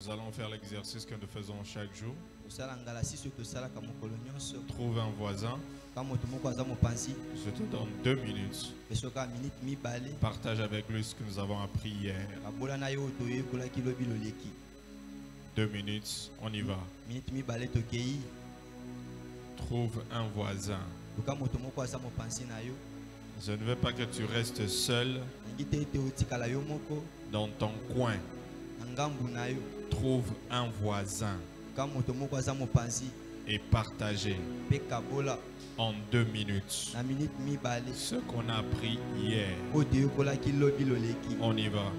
Nous allons faire l'exercice que nous faisons chaque jour. Trouve un voisin. Je te donne 2 minutes. Partage avec lui ce que nous avons appris hier. 2 minutes, on y va. Trouve un voisin. Je ne veux pas que tu restes seul dans ton coin. Trouve un voisin et partagez en 2 minutes ce qu'on a appris hier. On y va.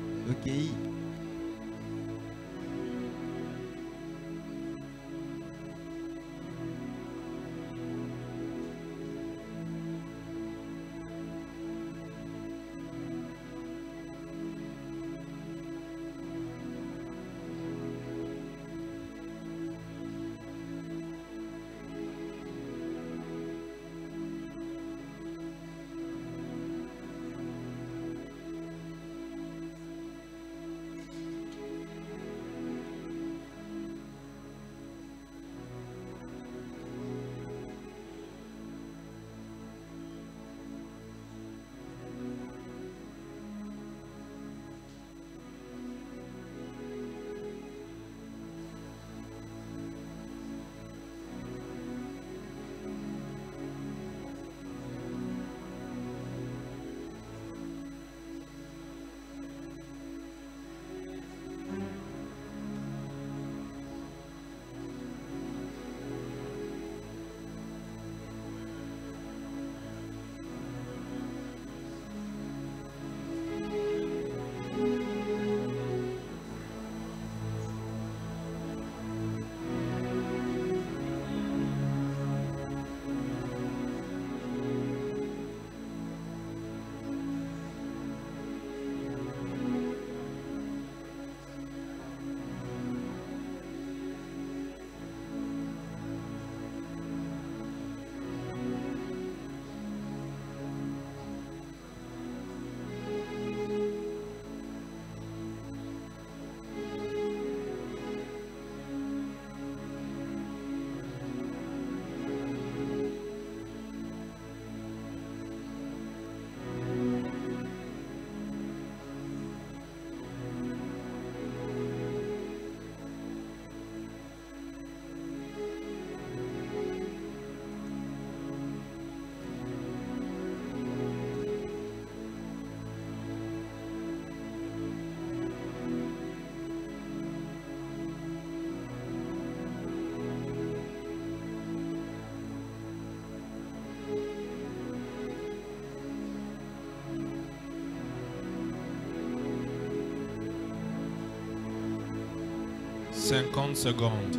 « 50 secondes.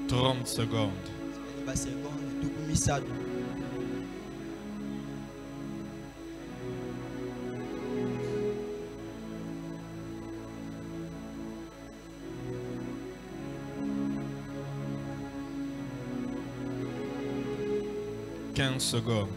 « 30 secondes. » « 15 secondes. »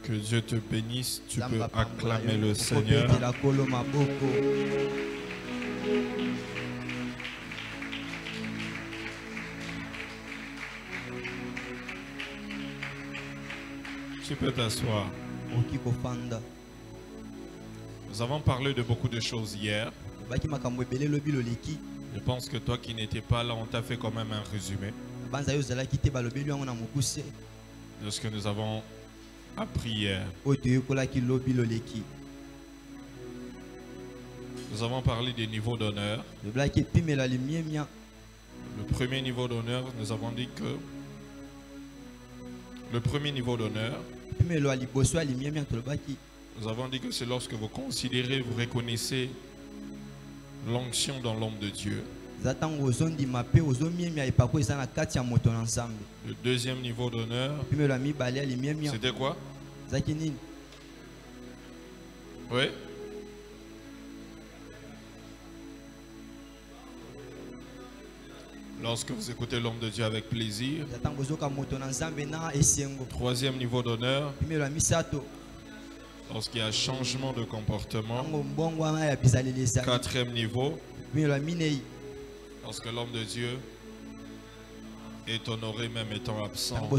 Que Dieu te bénisse, tu peux acclamer le Seigneur. Tu peux t'asseoir. Nous avons parlé de beaucoup de choses hier. Je pense que toi qui n'étais pas là, on t'a fait quand même un résumé de ce que nous avons appris hier. Nous avons parlé des niveaux d'honneur. Le premier niveau d'honneur, nous avons dit que le premier niveau d'honneur, nous avons dit que c'est lorsque vous considérez, vous reconnaissez l'onction dans l'homme de Dieu. Le deuxième niveau d'honneur, c'était quoi? Oui. Lorsque vous écoutez l'homme de Dieu avec plaisir. Troisième niveau d'honneur. Lorsqu'il y a changement de comportement. Quatrième niveau. Lorsque l'homme de Dieu est honoré même étant absent.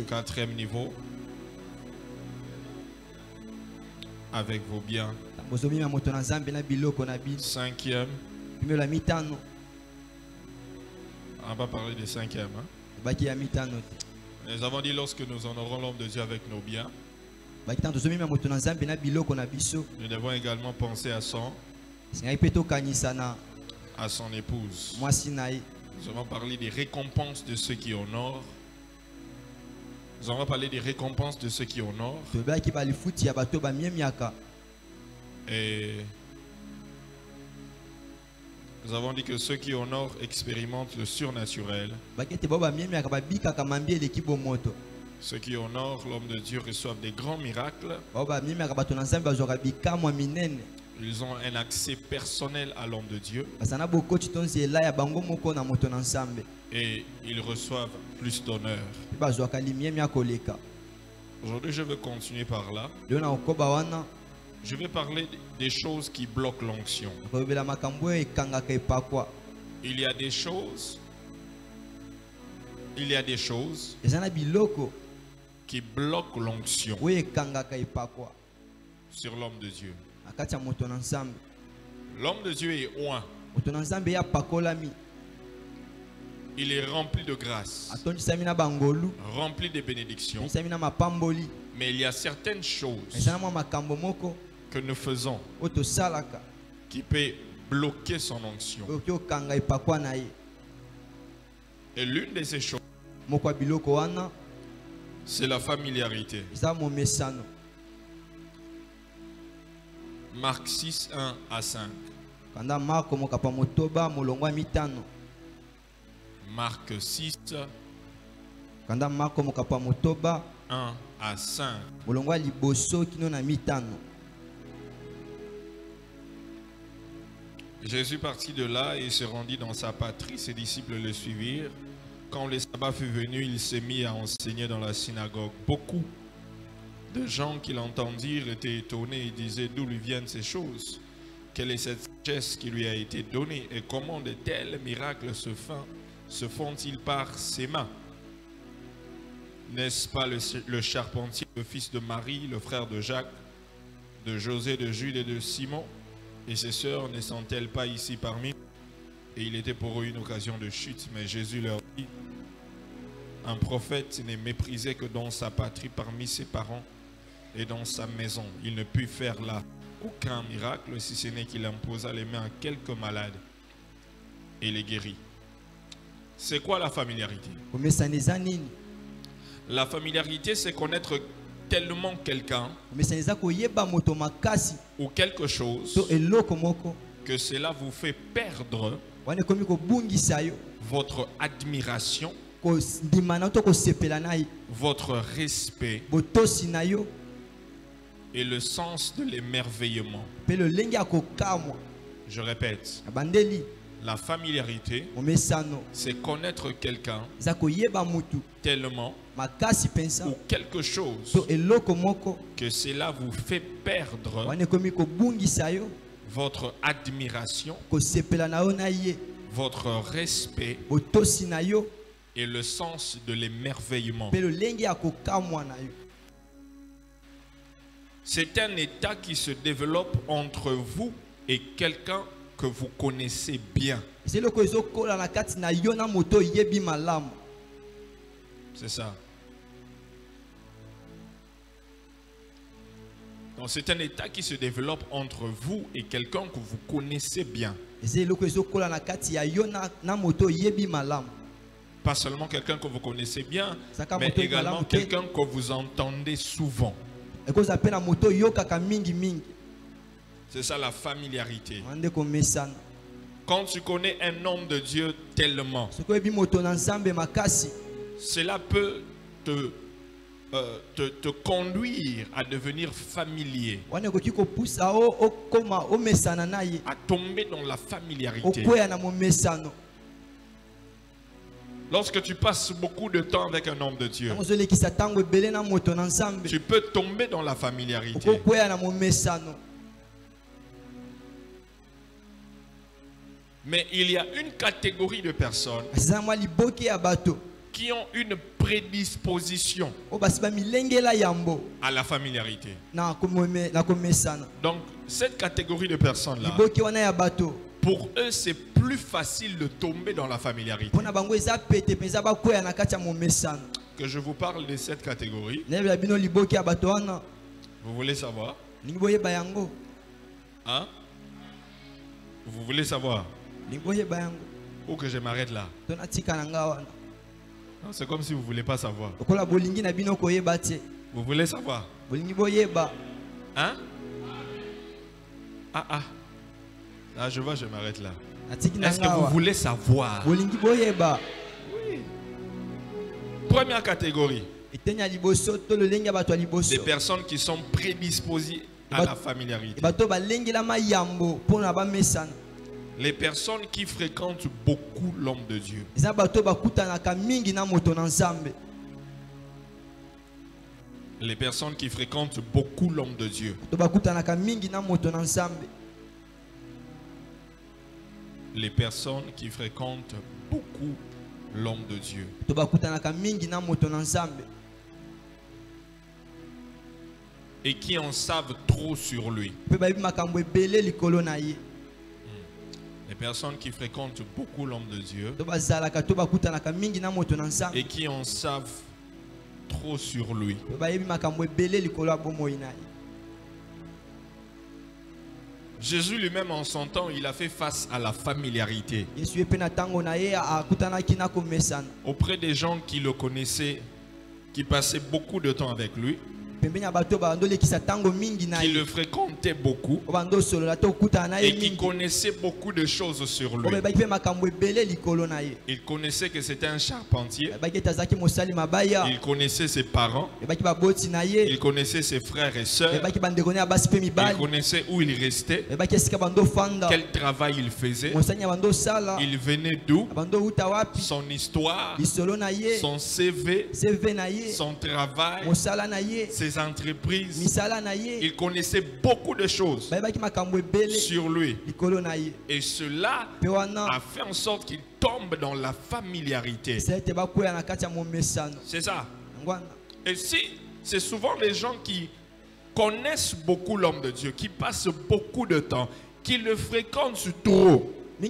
Quatrième niveau. Avec vos biens. Cinquième. On va parler des cinquièmes. Hein? Nous avons dit lorsque nous honorons l'homme de Dieu avec nos biens. Nous devons également penser à son épouse. Nous avons parlé des récompenses de ceux qui honorent. Nous avons parlé des récompenses de ceux qui honorent. Et nous avons dit que ceux qui honorent expérimentent le surnaturel. Ceux qui honorent l'homme de Dieu reçoivent des grands miracles. Ils ont un accès personnel à l'homme de Dieu. Et ils reçoivent plus d'honneur. Aujourd'hui, je veux continuer par là. Je vais parler des choses qui bloquent l'onction. Il y a des choses qui bloquent l'onction sur l'homme de Dieu. L'homme de Dieu est oint. Il est rempli de grâce, rempli de bénédictions. Mais il y a certaines choses que nous faisons qui peut bloquer son onction. Et l'une de ces choses, c'est la familiarité. Marc 6, 1 à 5. Marc 6, 1 à 5. Jésus partit de là et se rendit dans sa patrie. Ses disciples le suivirent. Quand le sabbat fut venu, il s'est mis à enseigner dans la synagogue. Beaucoup de gens qui l'entendirent étaient étonnés et disaient: d'où lui viennent ces choses? Quelle est cette sagesse qui lui a été donnée? Et comment de tels miracles se font-ils par ses mains? N'est-ce pas le charpentier, le fils de Marie, le frère de Jacques, de José, de Jude et de Simon? Et ses sœurs ne sont-elles pas ici parmi nous? Et il était pour eux une occasion de chute. Mais Jésus leur dit: un prophète n'est méprisé que dans sa patrie, parmi ses parents et dans sa maison. Il ne put faire là aucun miracle, si ce n'est qu'il imposa les mains à quelques malades et les guérit. C'est quoi la familiarité? La familiarité, c'est connaître tellement quelqu'un ou quelque chose que cela vous fait perdre votre admiration, votre respect et le sens de l'émerveillement. Je répète, la familiarité, c'est connaître quelqu'un tellement ou quelque chose que cela vous fait perdre votre admiration, votre respect et le sens de l'émerveillement. C'est un état qui se développe entre vous et quelqu'un que vous connaissez bien. C'est ça. Donc c'est un état qui se développe entre vous et quelqu'un que vous connaissez bien. Pas seulement quelqu'un que vous connaissez bien, mais également quelqu'un que vous entendez souvent. C'est ça la familiarité. Quand tu connais un homme de Dieu tellement, cela peut te te conduire à devenir familier, à tomber dans la familiarité. Lorsque tu passes beaucoup de temps avec un homme de Dieu, tu peux tomber dans la familiarité. Mais il y a une catégorie de personnes qui ont une prédisposition à la familiarité. Donc, cette catégorie de personnes-là, pour eux, c'est plus facile de tomber dans la familiarité. Que je vous parle de cette catégorie. Vous voulez savoir? Hein? Vous voulez savoir? Ou que je m'arrête là? C'est comme si vous ne voulez pas savoir. Vous voulez savoir? Hein? Ah, je vois, je m'arrête là. Est-ce que vous voulez savoir? Oui. Première catégorie. Des personnes qui sont prédisposées à la familiarité. Les personnes qui fréquentent beaucoup l'homme de Dieu. Les personnes qui fréquentent beaucoup l'homme de Dieu. Les personnes qui fréquentent beaucoup l'homme de Dieu. Et qui en savent trop sur lui. Les personnes qui fréquentent beaucoup l'homme de Dieu et qui en savent trop sur lui. Jésus lui-même en son temps, il a fait face à la familiarité auprès des gens qui le connaissaient, qui passaient beaucoup de temps avec lui, qui le fréquentaient beaucoup et qui connaissaient beaucoup de choses sur lui. Il connaissait que c'était un charpentier. Il connaissait ses parents. Il connaissait ses frères et sœurs. Il connaissait où il restait, quel travail il faisait, il venait d'où, son histoire, son CV, son travail, ses entreprises. Il connaissait beaucoup de choses sur lui. Et cela a fait en sorte qu'il tombe dans la familiarité. C'est ça. Et si c'est souvent les gens qui connaissent beaucoup l'homme de Dieu, qui passent beaucoup de temps, qui le fréquentent trop. Mais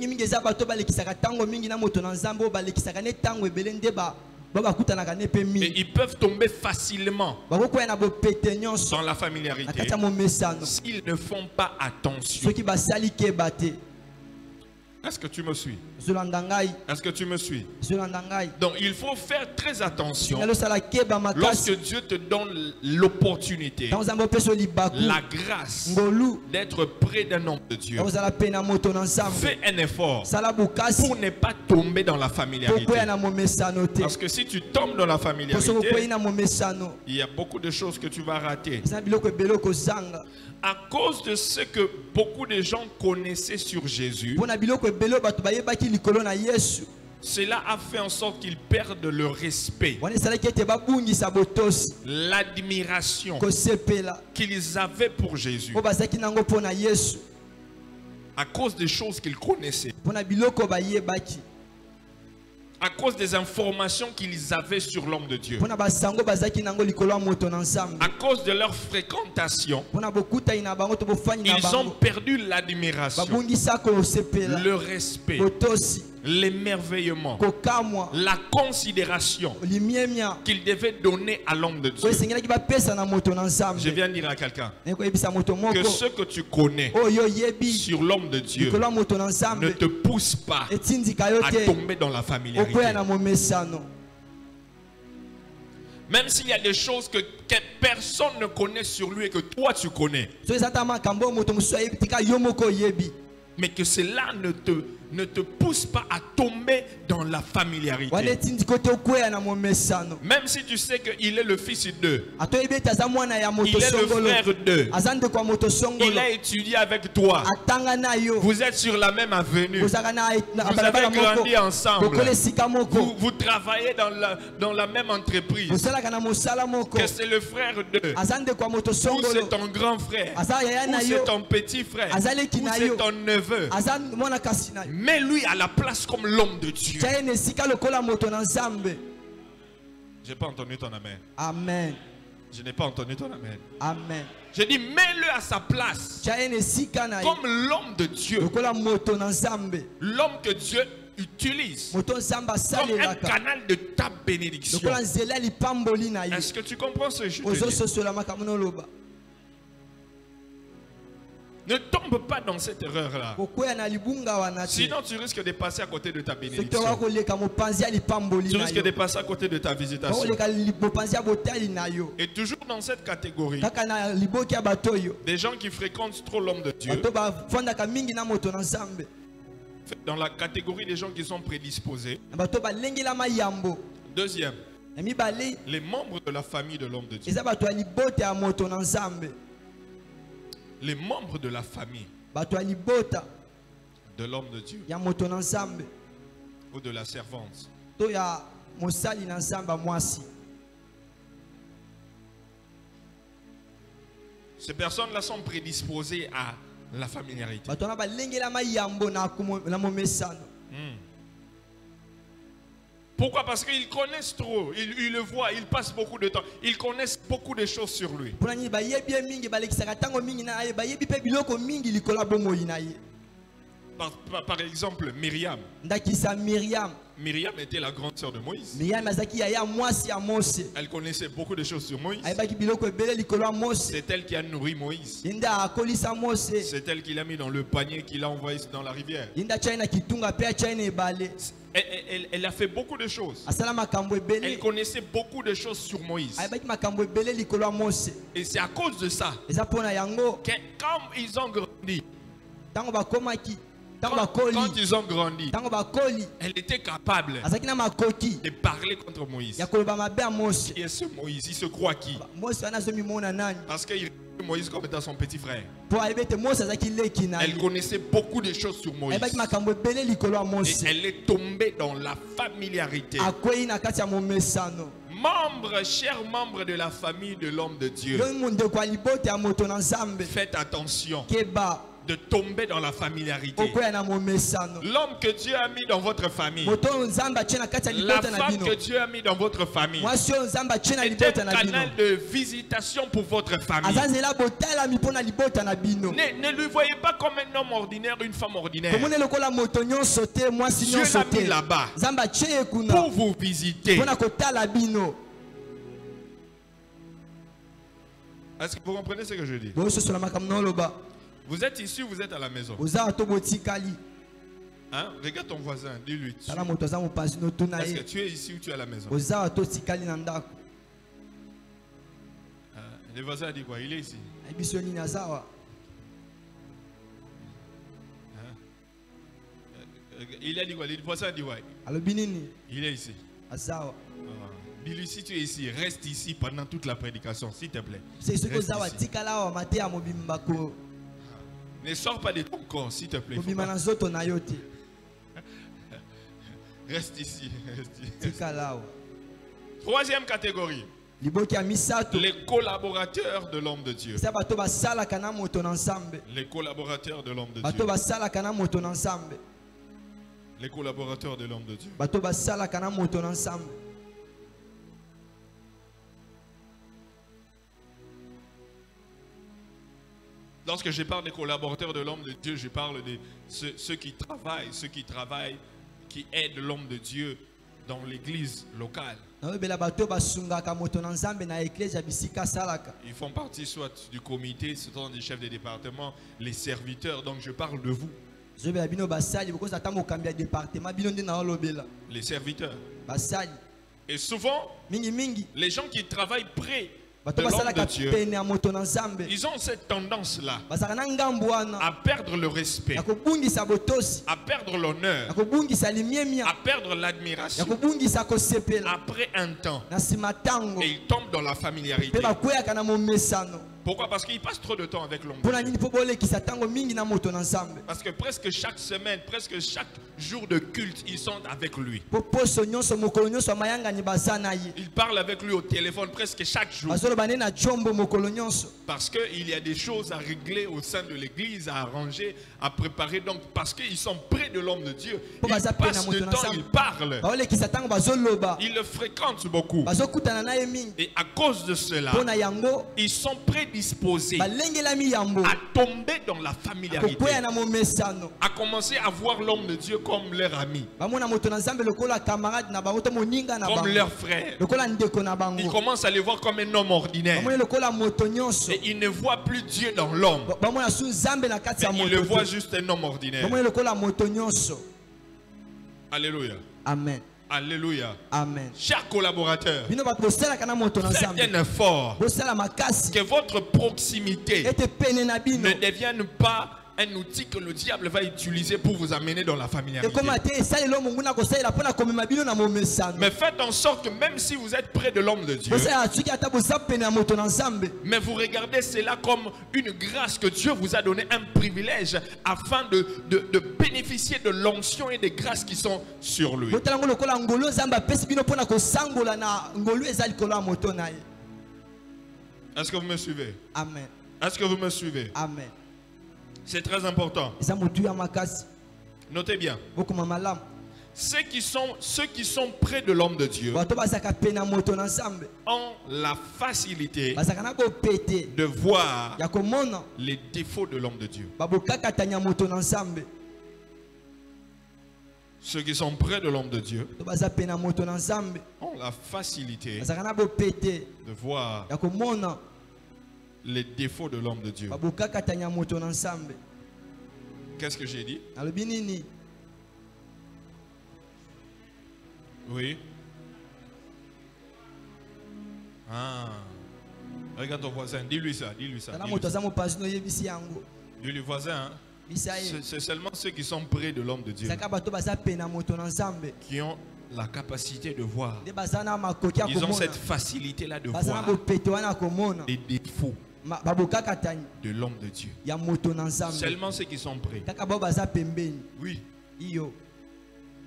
ils peuvent tomber facilement dans la familiarité s'ils ne font pas attention. Est-ce que tu me suis? Est-ce que tu me suis? Donc il faut faire très attention lorsque Dieu te donne l'opportunité, la grâce d'être près d'un homme de Dieu. Fais un effort pour ne pas tomber dans la familiarité. Parce que si tu tombes dans la familiarité, il y a beaucoup de choses que tu vas rater. À cause de ce que beaucoup de gens connaissaient sur Jésus, cela a fait en sorte qu'ils perdent le respect, l'admiration qu'ils avaient pour Jésus, à cause des choses qu'ils connaissaient, à cause des informations qu'ils avaient sur l'homme de Dieu, à cause de leur fréquentation. Ils ont perdu l'admiration, le respect, l'émerveillement, la considération qu'ils devaient donner à l'homme de Dieu. Je viens de dire à quelqu'un que ce que tu connais sur l'homme de Dieu ne te pousse pas à tomber dans la familiarité. Même s'il y a des choses que personne ne connaît sur lui et que toi tu connais, mais que cela ne te pousse pousse pas à tomber dans la familiarité. Même si tu sais qu'il est le fils d'eux, il est le frère d'eux, il a étudié avec toi, vous êtes sur la même avenue, vous avez grandi ensemble, vous travaillez dans la même entreprise, que c'est le frère d'eux, ou c'est ton grand frère, ou c'est ton petit frère, ou c'est ton neveu. Mais lui à la place comme l'homme de Dieu. J'ai pas entendu ton amen. Amen. Je n'ai pas entendu ton amen. Amen. Je dis, mets-le à sa place comme l'homme de Dieu. L'homme que Dieu utilise comme un canal de ta bénédiction. Est-ce que tu comprends ce que je te dis? Ne tombe pas dans cette erreur-là. Sinon, tu risques de passer à côté de ta bénédiction. Tu risques de passer à côté de ta visitation. Et toujours dans cette catégorie, des gens qui fréquentent trop l'homme de Dieu. Dans la catégorie des gens qui sont prédisposés. Deuxième, les membres de la famille de l'homme de Dieu. Les membres de la famille de l'homme de Dieu ou de la servante. Ces personnes-là sont prédisposées à la familiarité. Pourquoi? Parce qu'ils connaissent trop, ils le voient, ils passent beaucoup de temps, ils connaissent beaucoup de choses sur lui. Par exemple, Myriam. Myriam était la grande sœur de Moïse. Elle connaissait beaucoup de choses sur Moïse. C'est elle qui a nourri Moïse. C'est elle qui l'a mis dans le panier, qui l'a envoyé dans la rivière. Elle a fait beaucoup de choses. Elle connaissait beaucoup de choses sur Moïse. Et c'est à cause de ça que quand ils ont grandi, quand ils ont grandi, elle était capable de parler contre Moïse. Qui est ce Moïse? Il se croit qui? Parce qu'il regarde Moïse comme étant son petit frère. Elle connaissait beaucoup de choses sur Moïse. Et elle est tombée dans la familiarité. Chers membres de la famille de l'homme de Dieu, faites attention de tomber dans la familiarité. L'homme que Dieu a mis dans votre famille, la femme que Dieu a mis dans votre famille, est un canal de visitation pour votre famille. Ne lui voyez pas comme un homme ordinaire, une femme ordinaire. Dieu l'a mis là-bas pour vous visiter. Est-ce que vous comprenez ce que je dis? Vous êtes ici, vous êtes à la maison. Hein? Regarde ton voisin, dis-lui. Est-ce que tu es ici ou tu es à la maison? Le voisin a dit quoi? Il est ici. Il a dit quoi? Le voisin a dit quoi? Il est ici. Dis-lui, si tu es ici, reste ici pendant toute la prédication, s'il te plaît. Ne sors pas de ton corps, s'il te plaît. Reste ici. Troisième catégorie. Les collaborateurs de l'homme de Dieu. Les collaborateurs de l'homme de Dieu. Les collaborateurs de l'homme de Dieu. Lorsque je parle des collaborateurs de l'homme de Dieu, je parle de ceux qui travaillent, qui aident l'homme de Dieu dans l'église locale. Ils font partie soit du comité, soit des chefs de département, les serviteurs, donc je parle de vous. Les serviteurs. Et souvent, les gens qui travaillent près de l'homme de Dieu, ils ont cette tendance-là à perdre le respect, à perdre l'honneur, à perdre l'admiration après un temps. Et ils tombent dans la familiarité. Pourquoi? Parce qu'ils passent trop de temps avec l'homme. Parce que presque chaque semaine, presque chaque jour de culte, ils sont avec lui. Ils parlent avec lui au téléphone presque chaque jour. Parce qu'il y a des choses à régler au sein de l'église, à arranger, à préparer. Donc, parce qu'ils sont près de l'homme de Dieu, ils passent du temps, ils parlent. Ils le fréquentent beaucoup. Et à cause de cela, ils sont prédisposés à tomber dans la familiarité, à commencer à voir l'homme de Dieu comme leur ami, comme leur frère. Ils commencent à le voir comme un homme ordinaire. Et ils ne voient plus Dieu dans l'homme. Ils le voient juste un homme ordinaire. Alléluia. Amen. Alléluia. Amen. Chers collaborateurs, faites un effort que votre proximité ne devienne pas un outil que le diable va utiliser pour vous amener dans la familiarité. Mais faites en sorte que même si vous êtes près de l'homme de Dieu, mais vous regardez cela comme une grâce que Dieu vous a donné, un privilège afin de bénéficier de l'onction et des grâces qui sont sur lui. Est-ce que vous me suivez? Amen. Est-ce que vous me suivez? Amen. C'est très important. Notez bien. Ceux qui sont près de l'homme de Dieu ont la facilité de voir les défauts de l'homme de Dieu. Ceux qui sont près de l'homme de Dieu ont la facilité de voir les défauts de l'homme de Dieu. Qu'est-ce que j'ai dit? Oui. Ah. Regarde ton voisin, dis-lui ça, dis-lui ça. Dis-lui voisin, hein? C'est seulement ceux qui sont près de l'homme de Dieu qui ont la capacité de voir. Ils ont cette facilité-là de voir les défauts de l'homme de Dieu. Seulement ceux qui sont prêts. Oui.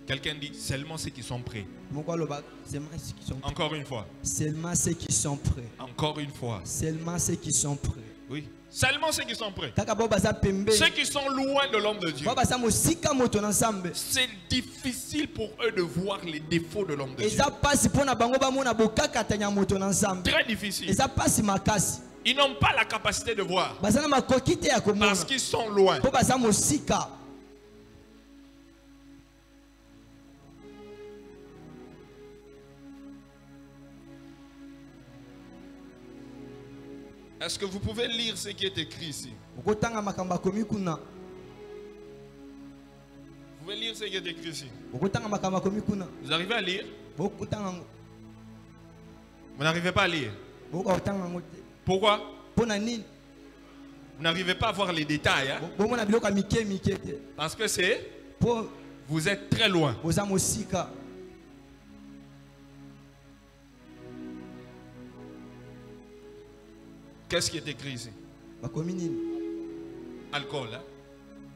Quelqu'un dit seulement ceux qui sont prêts. Encore une fois. Seulement ceux qui sont prêts. Encore une fois. Seulement ceux qui sont prêts. Oui. Seulement ceux qui sont prêts. Ceux qui sont loin de l'homme de Dieu. C'est difficile pour eux de voir les défauts de l'homme de Dieu. Très difficile. Ils n'ont pas la capacité de voir parce qu'ils sont loin. Est-ce que vous pouvez lire ce qui est écrit ici? Vous pouvez lire ce qui est écrit ici? Vous arrivez à lire? Vous n'arrivez pas à lire? Pourquoi? Vous n'arrivez pas à voir les détails, hein? Parce que c'est... Vous êtes très loin. Qu'est-ce qui est écrit ici? Alcool, hein?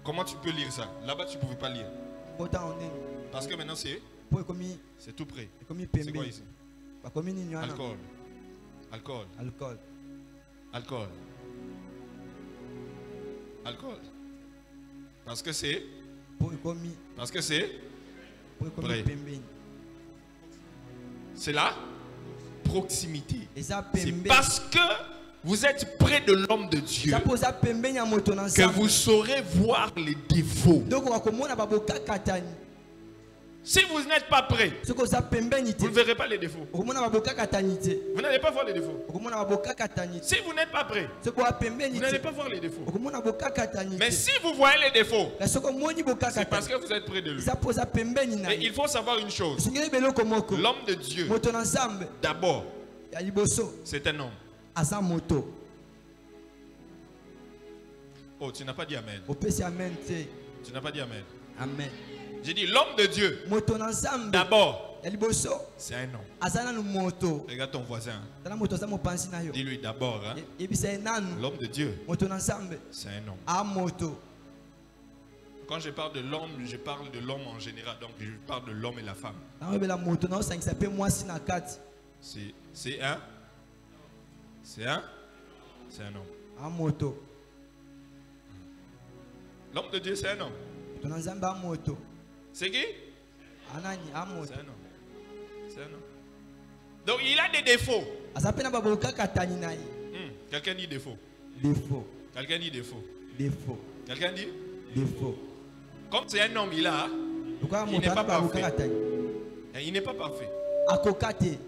Comment tu peux lire ça? Là-bas, tu ne pouvais pas lire. Parce que maintenant, c'est tout près. C'est quoi ici? Alcool. Alcool. Alcool. Alcool. Alcool. Parce que c'est près. C'est la proximité. C'est parce que vous êtes près de l'homme de Dieu que vous saurez voir les défauts. Si vous n'êtes pas prêt, vous ne verrez pas les défauts. Vous n'allez pas voir les défauts. Si vous n'êtes pas prêt, vous n'allez pas voir les défauts. Mais si vous voyez les défauts, c'est parce que vous êtes près de lui. Et il faut savoir une chose. L'homme de Dieu, d'abord, c'est un homme. Asa moto. Oh, tu n'as pas dit amen. Opesi amen te. Tu n'as pas dit amen. Amen. J'ai dit l'homme de Dieu. Moto na nzambe. D'abord, Eliboso. c'est un homme. Azana no moto. Regarde ton voisin. Tana moto sa mo pansi na yo. Dis-lui d'abord, hein, Yebisa enanu. l'homme de Dieu, Moto na nzambe. c'est un homme. A moto. Quand je parle de l'homme, je parle de l'homme en général. Donc je parle de l'homme et la femme. Na obela moto na osangisa pe mwasi na kati. C'est un homme. A moto. L'homme de Dieu, c'est un homme. Moto na nzambe a moto. C'est qui? Anani a C'est moto. un homme. C'est un homme. Donc il a des défauts. Asa pe na baboka katani na ye. Quelqu'un dit défaut. Défaut. Quelqu'un dit défaut. Défaut. Quelqu'un dit? Défaut. Comme c'est un homme, il a. Pourquoi Il moto n'est na pas baboka parfait. katani? Il n'est pas parfait. Akokate.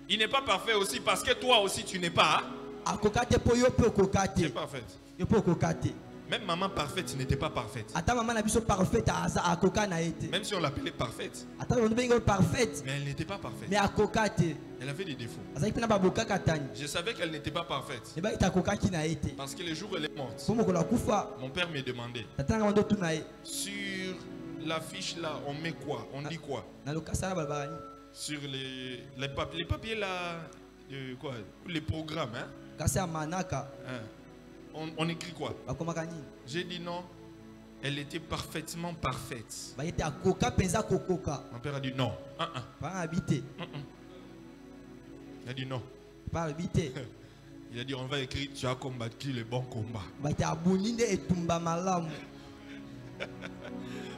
Il n'est pas parfait aussi parce que toi aussi tu n'es pas. Akokate po yo pe Tu es okokate. parfaite. Yo pe okokate. Même maman parfaite, tu n'étais pas parfaite. Ata mama na biso parfaite asa akoka na ete. Même si on l'appelait parfaite. Ata on bengo parfaite. Mais elle n'était pas parfaite. Mais akokate. Elle avait des défauts. Asa pe na baboka katani. Je savais qu'elle n'était pas parfaite. Ne ba ita kokaki na ete. Parce que le jour où elle est morte, Po moko la kufa. mon père me demandait, Tata nga ndo tuna ye. sur l'affiche là, on met quoi? On dit quoi? Na lokasa na balbarani. Sur les papiers là, de quoi? Les programmes, hein? Kasi ya manaka. Hein? On écrit quoi? Bakomaka nini? J'ai dit non. Elle était parfaitement parfaite. Ba ete akoka penza kokoka. Mon père a dit non. Pas habité. Il a dit non. Pas habité. Il a dit on va écrire tu as combattu le bon combat. Ba ete abuninde etumba malamu.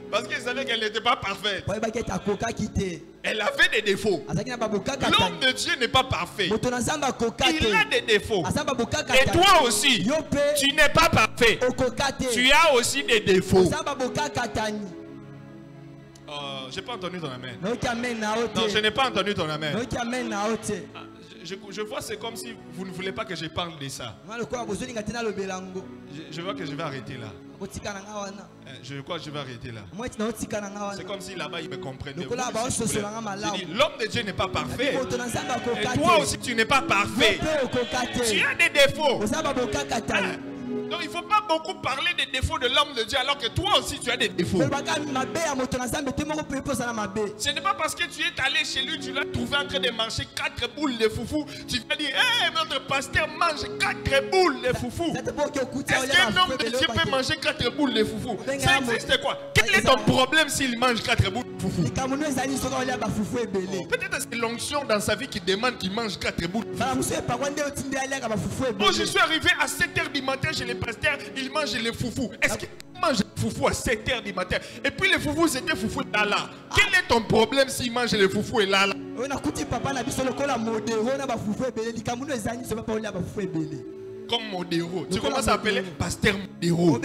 Parce qu'il savait qu'elle n'était pas parfaite. Ba ete akoka kite. Elle avait des défauts. Azaki na baboka katani. L'homme de Dieu n'est pas parfait. Moto na nzamba kokate. Il a des défauts. Asa baboka Et katani. toi aussi, Yo pe tu n'es pas parfait. okokate. Tu as aussi des défauts. Asa baboka katani. J'ai pas entendu ton amen. No amen na ote. Non, je n'ai pas entendu ton amen. No amen na ote. Ah, Je vois, c'est comme si vous ne voulez pas que je parle de ça. Nga lokola bozoni ngatina lobelango. Je vois que je vais arrêter là. Kotika na nga wana. Je crois que je vais arrêter là. Moi tina otika na nga wana. C'est comme si là-bas ils me comprenaient. Lokola ba ososolanga malamu. J'ai dit, l'homme de Dieu n'est pas parfait. Moto na nzamba Et kokate. toi aussi, tu n'es pas parfait. Pe okokate. Tu as des défauts. Oza baboka katani. Donc il ne faut pas beaucoup parler des défauts de l'homme de Dieu alors que toi aussi tu as des défauts. Baka mabe ya moto na nzambe te moko pe posa na mabe. Ce n'est pas parce que tu es allé chez lui, tu l'as trouvé en train de manger 4 boules de foufou. Tu vas dire, hé, notre pasteur mange 4 boules de foufou. Est-ce qu'un homme de Dieu peut manger 4 boules de foufou? Ça existe quoi? Quel est ton problème s'il mange 4 boules de foufou? Peut-être c'est l'onction dans sa vie qui demande qu'il mange 4 boules de foufou. Moi je suis arrivé à 7h du matin chez les pasteurs, il mange les foufous. Est-ce qu'il mange les foufous à 7h du matin? Et puis les foufous c'était foufou lala. Quel est ton problème s'il mange les foufous et lala? Comme Modéro. Tu commences à appeler pasteur Modéro.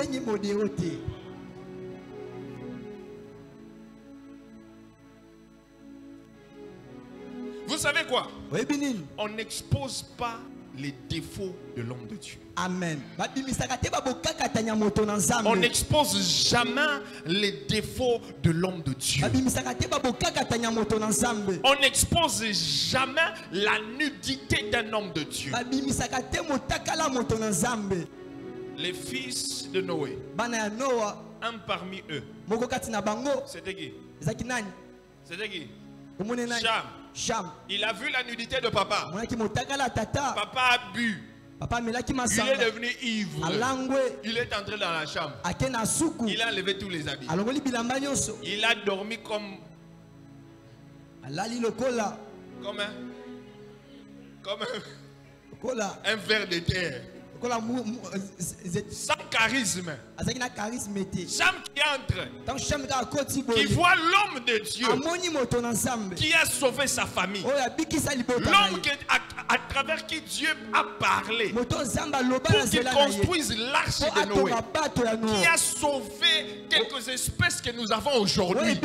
Vous savez quoi? On n'expose pas les défauts de l'homme de Dieu. Amen. On n'expose jamais les défauts de l'homme de Dieu. On n'expose jamais la nudité d'un homme de Dieu. Les fils de Noé, un parmi eux, c'était qui? C'était qui? Cham. Il a vu la nudité de papa. Papa a bu. Il est devenu ivre. Il est entré dans la chambre. Il a enlevé tous les habits. Il a dormi comme un ver de terre. Sans charisme. Cham qui entre, qui voit l'homme de Dieu qui a sauvé sa famille. L'homme à travers qui Dieu a parlé pour qu'il construise l'arche de Noé, qui a sauvé quelques espèces que nous avons aujourd'hui.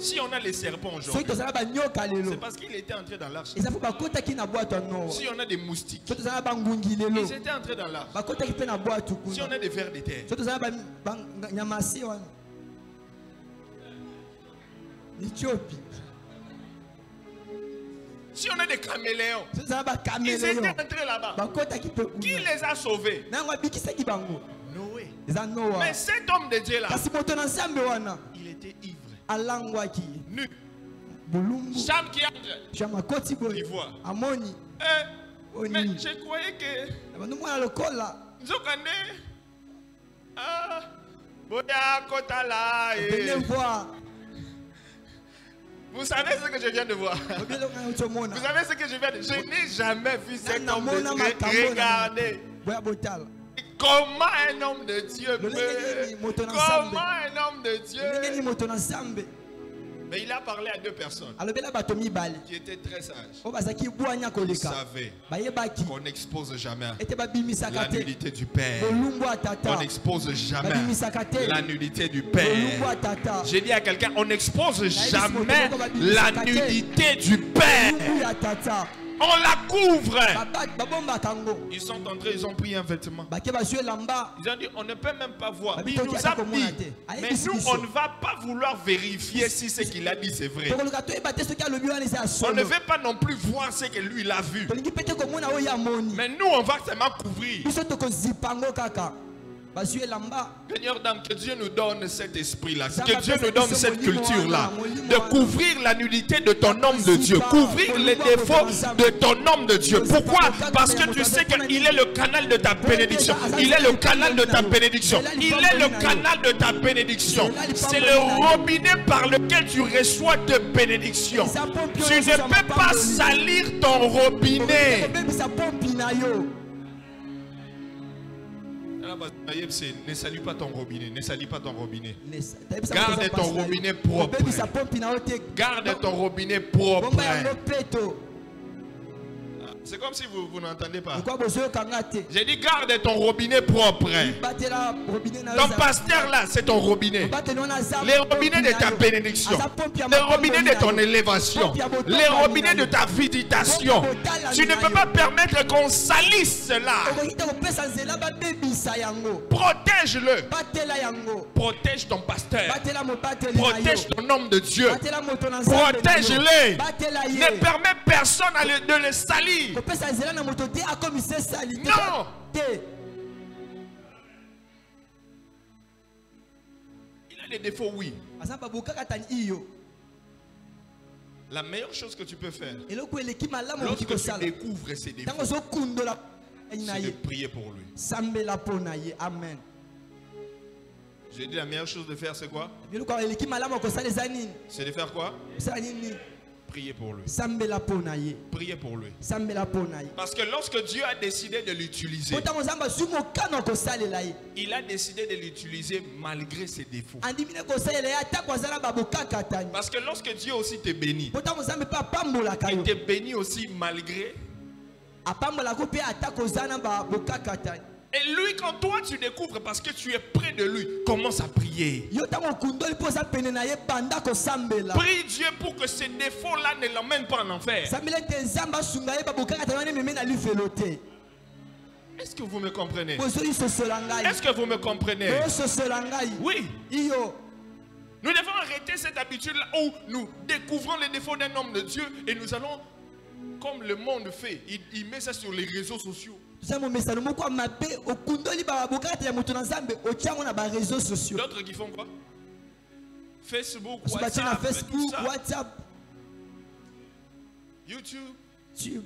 Si on a les serpents aujourd'hui, c'est parce qu'il était entré dans l'arche. Si on a des moustiques, ils étaient entrés dans l'arche. Si on a des vers de terre, Si on a des caméléons, ça va ils étaient caméléon entrés là-bas. bakota Qui kitoko les a sauvés? nango bikisaki bango Noé. eza Noa Mais cet homme de Dieu là, kasi moto na nzambe wana il était ivre, alangwaki nu. bulumbu Chambre qui entre. chamakoti boye Il voit. amoni Mais oni je croyais que abandu mwana lokola Nzokande, Boya Kotala. venez voir Vous savez ce que je viens de voir? Vous savez ce que je viens de... Je n'ai jamais vu cet homme de Dieu. Regardez. boya botala Comment un homme de Dieu peut... Comment un homme de ndenge ni Dieu... moto na nzambe Mais il a parlé à deux personnes alobela bato mibale qui étaient très sages. oyo bazalaki bwanya Ils koleka savaient bayebaki qu'on n'expose jamais ete babimisaka la te nudité du Père. bolumbu ya On tata n'expose jamais babimisaka te la nudité du bolumbu Père. ya tata J'ai dit à quelqu'un, on n'expose jamais la nudité du Père. bolumbu ya tata On la couvre. babombaka yango Ils sont entrés, ils ont pris un vêtement. bake bazwi elamba Ils ont dit, on ne peut même pas voir. Babi, Il nous toki a ata komona dit, te. mais Ayebisi nous, biso. on ne va pas vouloir vérifier si ce qu'il a dit c'est vrai. tokoluka toyeba te soki alobi wana eza ya On ne solo veut pas non plus voir ce que lui il a vu. tolingi mpe te komona oyo ya moni Mais nous, on va seulement couvrir. biso tokozipa yango kaka bazwi elamba Seigneur, Dame, que Dieu nous donne cet esprit-là, Ça que va Dieu faire nous donne ce cette molimo culture-là, molimo de wana. couvrir la nudité de ton homme de Dieu, Zipa, couvrir les molimo défauts wana. de ton homme de Dieu. Zipa, Pourquoi? wana. Parce que tu sais qu'il est le canal de ta bénédiction. Il est le canal de ta bénédiction. Il est le canal de ta bénédiction. C'est le robinet par lequel tu reçois de bénédiction. Tu ne peux pas salir ton robinet. obebisa pompi na yo Ne salue pas ton robinet. Ne salue pas ton robinet. Tayebisa Garde moto ton eza mpasi na yo. robinet propre. obebisa pompi na yo te Garde ton robinet propre. bomba yango peto C'est comme si vous n'entendez pas. lokwa bozoyokanga te J'ai dit garde ton robinet propre. batela robinet na yo Ton eza- pasteur là, c'est ton robinet. bateli wana aza Les pompi robinets de na ta yo. bénédiction. Aza pompi ya Les makombo robinets na de ton yo. élévation. Pompi ya botomba Les na robinets de yo. ta visitation. Pompi ya botala Tu ne na peux yo. pas permettre qu'on salisse cela. okoki te kopesa nzela babebisa yango Protège-le. batela yango Protège ton pasteur. batela mobateli na yo Protège ton homme de Dieu. batela moto na nzambe na yo. Protège-le. batela ye Ne permets personne de le salir. kopesa nzela na moto te akomisa esali te. Non. te Il a des défauts, oui. aza babokaka tani iyo La meilleure chose que tu peux faire, eloko eleki malamu okoki lorsque tu kosala découvres ses défauts, ntango ozokundola na c'est de ye prier pour lui. sambela mpo na ye amen J'ai dit la meilleure chose de faire, c'est quoi? eloko eleki malamu okosala eza nini C'est de faire quoi? osala nini Prier pour lui. sambela mpo na ye Prier pour lui. sambela mpo na ye Parce que lorsque Dieu a décidé de l'utiliser, po ntango nzambe azwi mokano akosalela ye il a décidé de l'utiliser malgré ses défauts. andimini kosalela ye atako aza na babokakatani Parce que lorsque Dieu aussi te bénit, po ntango nzambe mpe apambolaka il yo te bénit aussi malgré. apambolaka mpe atako oza na babokakatani Et lui, quand toi tu découvres, parce que tu es près de lui, commence à prier. yo ntango okundoli mpo oza pene na ye banda kosambela Prie Dieu pour que ces défauts-là ne l'emmènent pas en enfer. sambela ete nzambe asunga ye babokakatani wana ememe na lifelo te Est-ce que vous me comprenez? bozoyisosola ngai Est-ce que vous me comprenez? boyososola ngai Oui. iyo Nous devons arrêter cette habitude-là où nous découvrons les défauts d'un homme de Dieu et nous allons, comme le monde fait, il met ça sur les réseaux sociaux. toza momesano moko ya mabe okundoli babokakatani ya moto na nzambe otiango na bareseau sociaux D'autres qui font quoi? Facebook, so batie na WhatsApp, tout facebook ça, whatsapp YouTube. tube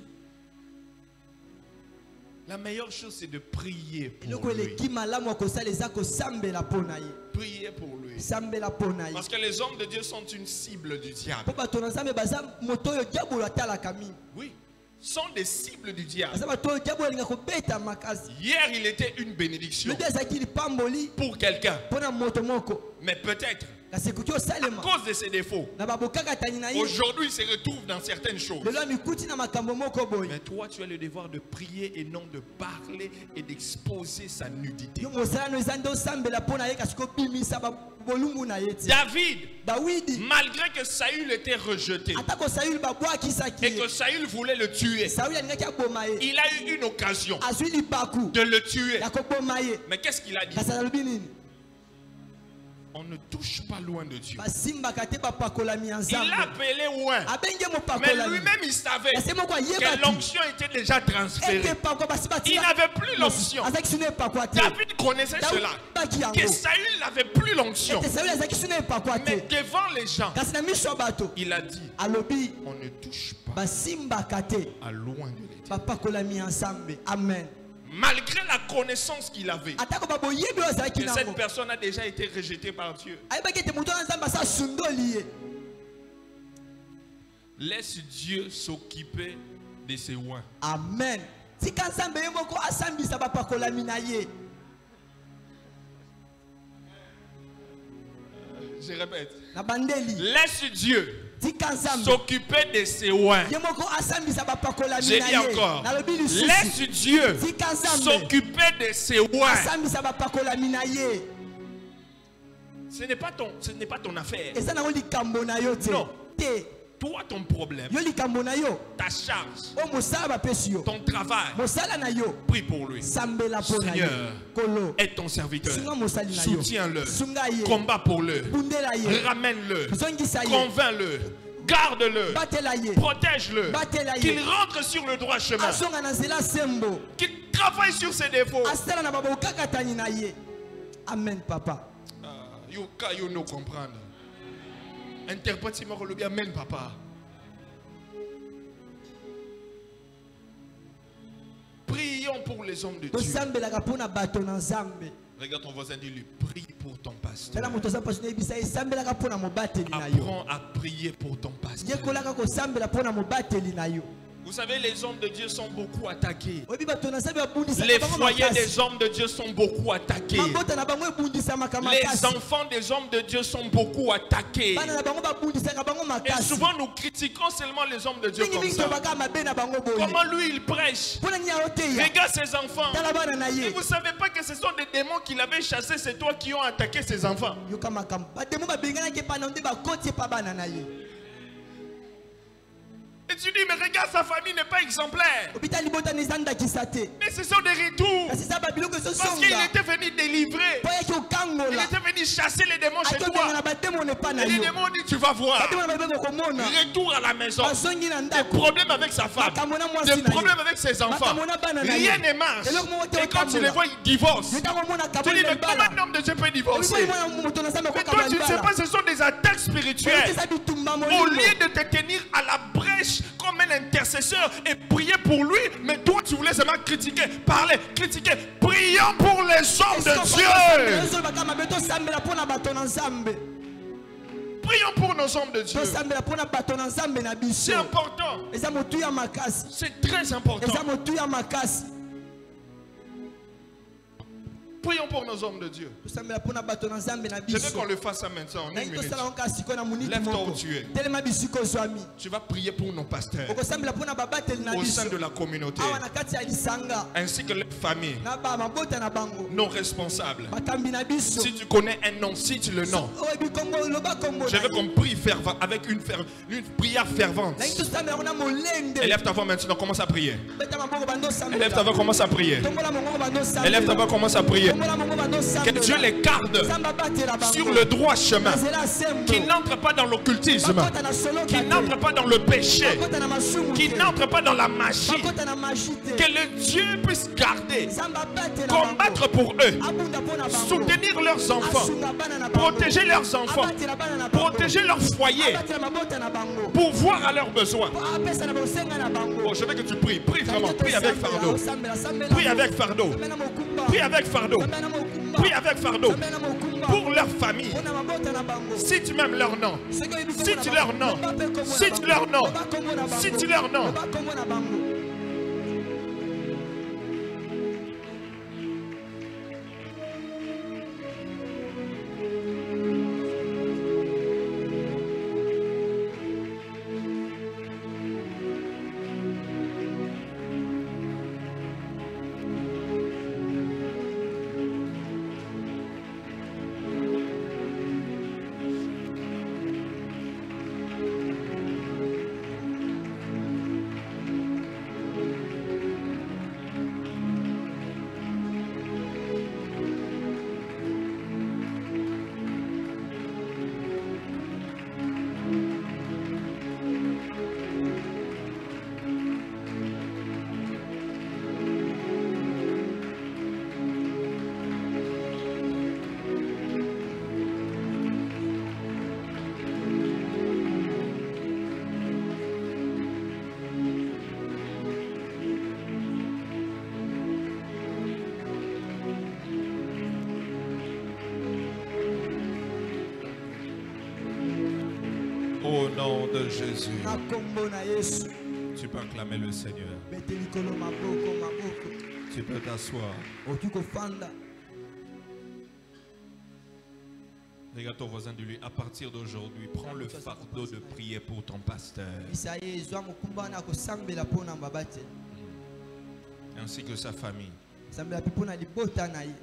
La meilleure chose, c'est de prier pour eloko lui. eleki malamu ya kosala eza kosambela mpo na ye Prier pour lui. sambela mpo na ye Parce que les hommes de Dieu sont une cible du diable. mpo bato na nzambe baza moto oyo diabolo atalaka mingi Oui. Sont des cibles du diable. baza bato oyo diabolo alinga kobeta makasi Hier, il était une bénédiction lobi azalaki lipamboli pour quelqu'un. mpo na moto moko Mais peut-être, kasi ekoki à osalema cause de ses défauts, na babokakatani na ye aujourd'hui, il se retrouve dans certaines choses. lelo amikuti na makambo moko boye Mais toi, tu as le devoir de prier et non de parler et d'exposer sa nudité. yo mosala no eza nde osambela mpo na ye kasi kobimisa bolumbu na ye ti David, dawidi malgré que Saül était rejeté atako saül babwakisaki et que Saül voulait le tuer, saül alingaki aboma ye il a eu une occasion azwi libaku de le tuer. ya koboma ye Mais qu'est-ce qu'il a dit? kasi alobi nini On ne touche pas loin de Dieu. basimbaka te bapakolami ya Il nzambe l'a appelé loin. abenge Mais mopakolami lui-même, il savait ese moko que ayebaki l'onction était déjà transférée. ete pakwa basi Il batia n'avait plus l'onction. azalaki sino epakwa te David connaissait cela. baki yango Que Saül n'avait plus l'onction. ete sauli azalaki sino epakwa Mais te devant les gens, kasi na miso ya bato il a dit, alobi on ne touche pas basimbaka te à loin de l'éternel. bapakolami ya nzambe amen Malgré la connaissance qu'il avait, atako baboyebi oyo azalaki que cette nango personne a déjà été rejetée par Dieu. ayebaki ete moto wana nzambe asa asundoli ye Laisse Dieu s'occuper de ses oins. amen tika nzambe ye moko asambisa bapakolami na ye Je répète. na bandeli Laisse Dieu tika nzambe s'occuper de ses oins. ye moko asambisa bapakolami J'ai na dit ye encore. nalobi lisusu Laisse Dieu tika nzambe s'occuper de ses oins. asambisa bapakolami na ye Ce n'est pas ton affaire. eza nango likambo na yo te Non. te Toi, ton problème, yo likambo na yo ta charge, oyo mosala bapesi yo ton travail, mosala na yo prie pour lui. sambela mpo na yo Seigneur, kolo aide ton serviteur. sunga mosali na yo Soutiens-le. sunga ye Combat pour le. bundela ye Ramène-le. zongisa ye Convainc-le. Garde-le. batela ye Protège-le. batela ye Qu'il rentre sur le droit chemin. azonga na nzela sembo Qu'il travaille sur ses défauts. asala na babokakatani na ye amen papa You no comprendre. Interprète moi le bien, amen papa. Prions pour les hommes de Dieu. tosambelaka mpo na bato na nzambe Regarde ton voisin, dis-lui, prie pour ton pasteur. tala moto aza mpasi noyebisa ye sambelaka mpo na mobateli na yo Apprends à prier pour ton pasteur. yekolaka kosambela mpo na mobateli na yo Vous savez, les hommes de Dieu sont beaucoup attaqués. oyebi bato na nzambe babundisaka Les bango foyers makasi des hommes de Dieu sont beaucoup attaqués. mabota na bango ebundisamaka Les makasi enfants des hommes de Dieu sont beaucoup attaqués. bana na bango babundisaka bango Et makasi souvent nous critiquons seulement les hommes de Dieu comme mingimingi ça. tobaka mabe na bango boye Comment lui il prêche. mpo na nini aoteya Regarde ses enfants. tala bana na Et ye vous ne savez pas que ce sont des démons qu'il avait chassés, c'est toi qui ont attaqué ses enfants. yoka makambo bademo babenganaki epa na nde bakoti epa bana na ye Et tu dis, mais regarde, sa famille n'est pas exemplaire. obita libota na eza ndakisa te Mais ce sont des retours. kasi eza babiloko Parce qu'il ezosonga était venu délivrer. mpo yaki Il okangola était venu chasser les démons chez akobenga na toi. bademo na epa na Et les yo démons disent, tu vas voir. bademo na babenge komona Retour à la maison. bazongi na Des ndako problèmes avec sa femme. makambo na mwasi Des na ye problèmes avec ses enfants. makambo na bana na ye Rien ne marche. eloko moko te Et quand tu les otambola vois, ils divorcent. yo ntango omona Tu dis, mais comment kaboli un homme de Dieu peut divorcer? obi mwana moto na nzambe Mais toi, tu ne sais okokaba pas, ce sont des attaques spirituelles. eza bitumba Au molimo lieu de te tenir à la brèche comme un intercesseur et prier pour lui, mais toi, tu voulais seulement critiquer, parler, critiquer. Prions pour les hommes de Dieu. ezolobaka mabe tosambela mpo na bato na nzambe Prions pour nos hommes de Dieu. tosambela mpo na bato na nzambe na C'est biso important. eza motuya makasi C'est très important. eza motuya makasi Prions pour nos hommes de Dieu. tosambela mpo na bato na nzambe na Je veux biso qu'on le fasse ça maintenant en une nangi minute. tosala ngo kaka sikoyo na moniti Lève-toi moko où tu es. telema bisika ozwami Tu vas prier pour nos pasteurs okosambela mpo na babateli na au biso sein de la communauté, awa na kati ya lisanga ainsi que leurs familles, na bamabota na bango nos responsables. bakambi na biso Si tu connais un nom, cite le nom. oyebi kongo loba kombo Je veux qu'on prie avec une prière fervente. nangi tosambela ngo na molende Élève ta voix maintenant, commence à prier. beta maboko bando Élève ta voix, commence à prier. tombola mongongo bando sambela Élève ta voix, commence à prier. tombola mongongo bando Que sambela Dieu les garde nzambe abatela bango sur le droit chemin. nzela sembo Qu'ils n'entrent pas dans l'occultisme. bakota na solo Qu'ils n'entrent pas dans le péché. bakota na masumu Qu'ils te n'entrent pas dans la magie. bakota na magie te Que le Dieu puisse garder, nzambe abatela combattre pour eux, abunda mpo na bango soutenir leurs enfants, asunga bana na bango protéger leurs enfants, abatela bana na bango protéger leur foyer, abatela mabota na bango pour voir à leurs besoins. po apesa na bosenga na bango Bon, je veux que tu pries. Prie vraiment. Prie avec fardeau. osambela sambela Prie avec fardeau. sambela mokumba Prie avec fardeau. sambela na mokumba Prie avec fardeau. sambela na mokumba Pour leur famille. mpo na mabota na bango Cite même leur nom. soki oyebi kombo Cite na leur bango, nom. loba mpe kombo na Cite bango. leur nom. Loba kombo na bango. Cite leur nom. Loba kombo na bango nom de Jésus. na kombo na Yesu. Tu peux acclamer le Seigneur. Bete likolo maboko maboko. Tu peux t'asseoir. Oki kofanda. Regarde ton voisin de lui. À partir d'aujourd'hui, prends le fardeau de prier pour ton pasteur. Isaye zwa mukumba na kosambela pona mbabate. Ainsi que sa famille. Sambela pipona libota na ye.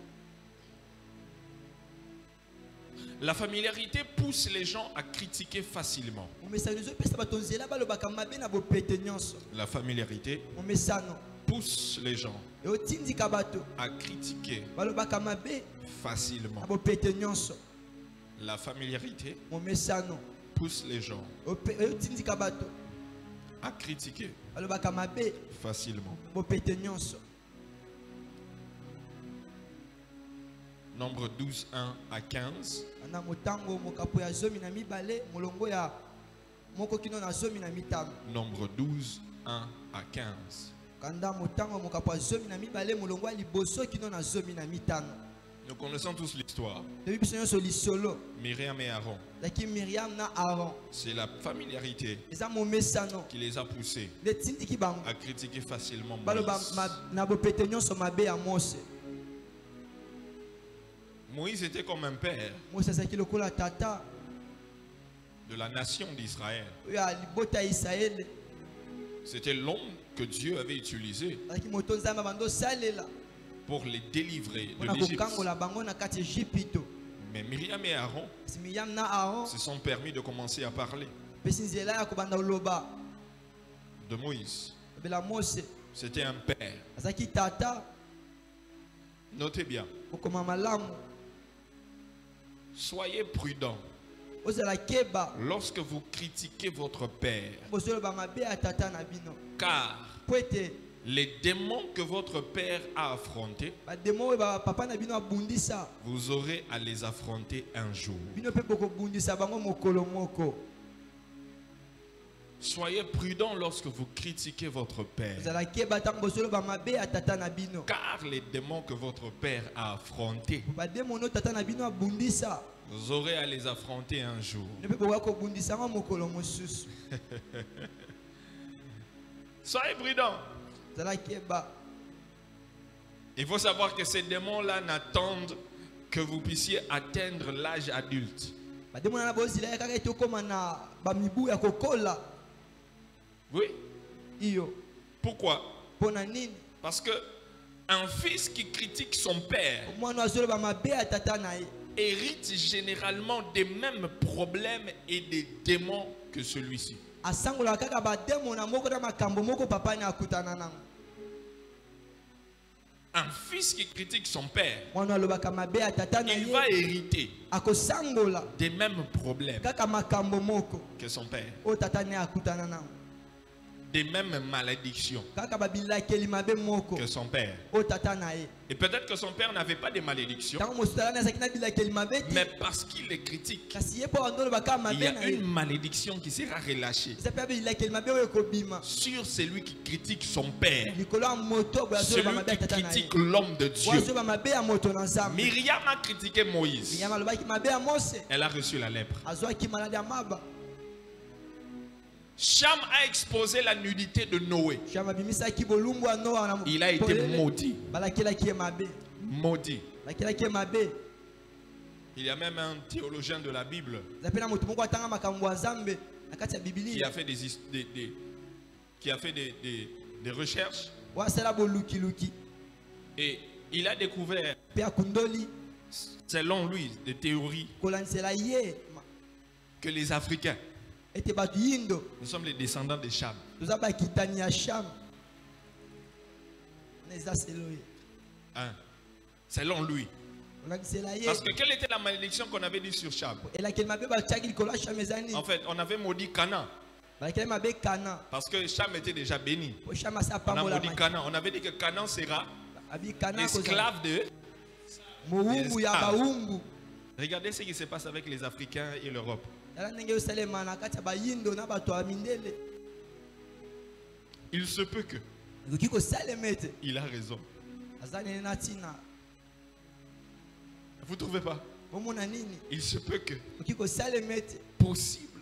La familiarité pousse les gens à critiquer facilement. La familiarité pousse les gens à critiquer facilement. La familiarité pousse les gens à critiquer facilement. Nombre 12, 1 à 15. Nombre 12, 1 à 15. Nous connaissons tous l'histoire. Myriam et Aaron. C'est la familiarité qui les a poussés à critiquer facilement Moïse. Moïse était comme un père de la nation d'Israël. C'était l'homme que Dieu avait utilisé pour les délivrer de l'Égypte. Mais Myriam et Aaron se sont permis de commencer à parler de Moïse. C'était un père. Notez bien. Soyez prudents lorsque vous critiquez votre père, car les démons que votre père a affrontés, vous aurez à les affronter un jour. Soyez prudents lorsque vous critiquez votre père, car les démons que votre père a affrontés, vous aurez à les affronter un jour. Soyez prudents. Il faut savoir que ces démons-là n'attendent que vous puissiez atteindre l'âge adulte. Oui. Pourquoi? Parce que un fils qui critique son père hérite généralement des mêmes problèmes et des démons que celui-ci. Un fils qui critique son père, il va hériter des mêmes problèmes que son père, des mêmes malédictions que son père. Et peut-être que son père n'avait pas de malédictions, mais parce qu'il les critique, il y a une malédiction qui sera relâchée sur celui qui critique son père, celui qui critique l'homme de Dieu. Myriam a critiqué Moïse. Elle a reçu la lèpre. Cham a exposé la nudité de Noé. Il a été maudit. Maudit. Il y a même un théologien de la Bible qui a fait des recherches. Et il a découvert, selon lui, des théories que les Africains, nous sommes les descendants de Cham. Hein? Selon lui. Parce que quelle était la malédiction qu'on avait dit sur Cham? En fait, on avait maudit Canaan. Parce que Cham était déjà béni. On a maudit Canaan. On avait dit que Canaan sera esclave de... Regardez ce qui se passe avec les Africains et l'Europe. Il se peut que il a raison. Vous ne trouvez pas? Il se peut que possible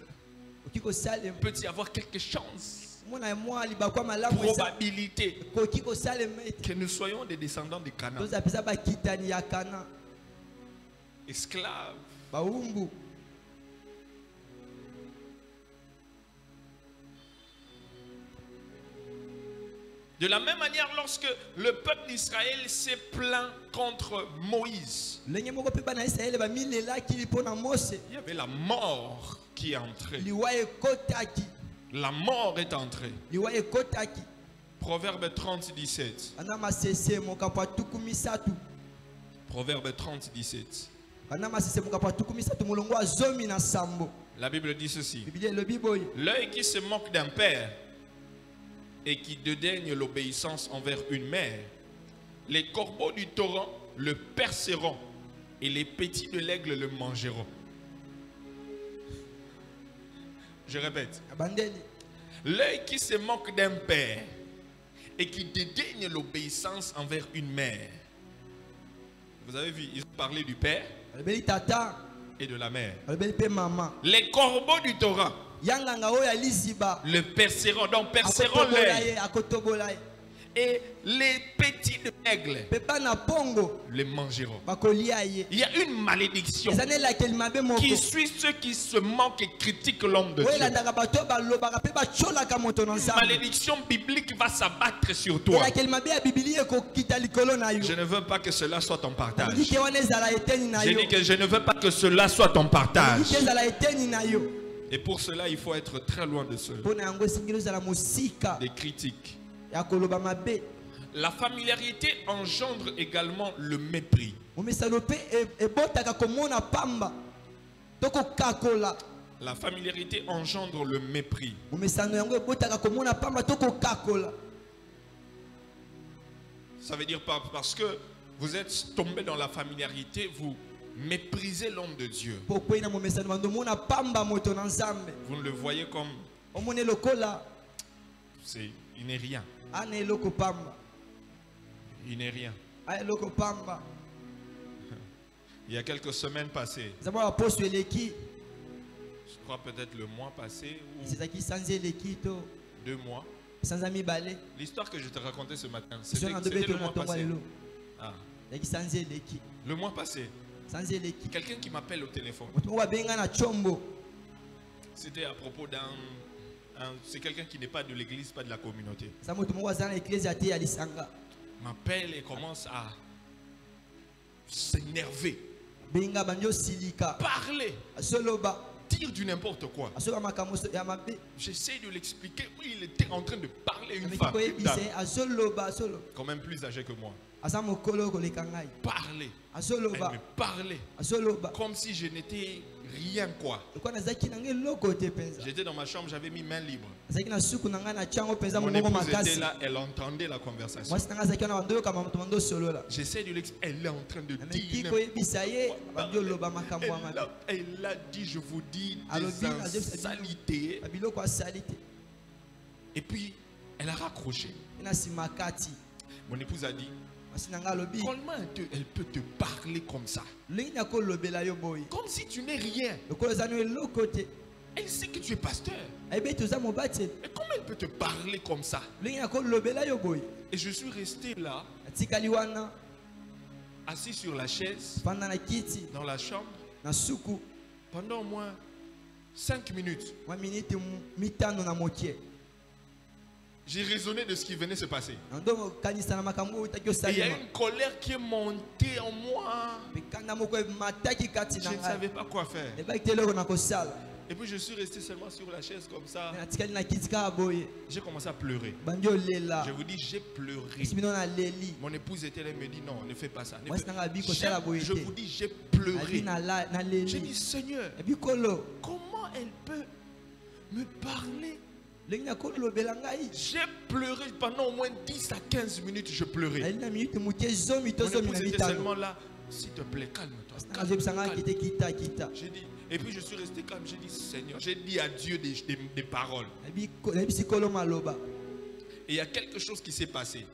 peut y avoir quelques chances, Mwana probabilité que nous soyons des descendants de Canaan, esclaves. De la même manière, lorsque le peuple d'Israël s'est plaint contre Moïse, il y avait la mort qui est entrée. La mort est entrée. Proverbe 30, 17. Proverbe 30, 17. La Bible dit ceci. L'œil qui se moque d'un père et qui dédaigne l'obéissance envers une mère, les corbeaux du torrent le perceront et les petits de l'aigle le mangeront. Je répète. L'œil qui se moque d'un père et qui dédaigne l'obéissance envers une mère. Vous avez vu, ils ont parlé du père et de la mère. Les corbeaux du torrent le perceront, donc perceront l'œil. Et les petits de l'aigle les mangeront. Il y a une malédiction qui suit ceux qui se moquent et critiquent l'homme de Dieu. Une malédiction biblique va s'abattre sur toi. Je ne veux pas que cela soit ton partage. J'ai dit que je ne veux pas que cela soit ton partage. Et pour cela, il faut être très loin de cela. Des critiques. La familiarité engendre également le mépris. La familiarité engendre le mépris. Ça veut dire parce que vous êtes tombé dans la familiarité, vous méprisez l'homme de Dieu. Vous ne le voyez comme... Il n'est rien. Il n'est rien. Il y a quelques semaines passées, je crois peut-être le mois passé ou 2 mois, l'histoire que je te racontais ce matin, c'était le mois passé. Ah. Le mois passé, quelqu'un qui m'appelle au téléphone. C'était à propos c'est quelqu'un qui n'est pas de l'église, pas de la communauté. M'appelle et commence à s'énerver, parler, dire du n'importe quoi. J'essaie de l'expliquer. Oui, il était en train de parler une femme, quand même plus âgée que moi. Parler. Elle me parlait comme si je n'étais rien quoi. J'étais dans ma chambre, j'avais mis main libre. Mon épouse était là, elle entendait la conversation. J'essaie de l'expliquer. Elle est en train de dire. Elle a dit, je vous dis, des insanités. Et puis, elle a raccroché. Mon épouse a dit, comment elle peut te parler comme ça? Comme si tu n'es rien. Elle sait que tu es pasteur. Et comment elle peut te parler comme ça? Et je suis resté là, assis sur la chaise, dans la chambre, pendant au moins 5 minutes. J'ai raisonné de ce qui venait se passer. Et il y a une colère qui est montée en moi. Je ne savais pas quoi faire. Et puis je suis resté seulement sur la chaise comme ça. J'ai commencé à pleurer. Je vous dis, j'ai pleuré. Mon épouse était là et me dit non, ne fais pas ça. Je vous dis, j'ai pleuré. J'ai dit, Seigneur, comment elle peut me parler? J'ai pleuré pendant au moins 10 à 15 minutes. Je pleurais. Mon épouse était seulement là. S'il te plaît, calme-toi. J'ai dit, et puis je suis resté calme. J'ai dit, Seigneur, j'ai dit à Dieu des paroles. Et il y a quelque chose qui s'est passé,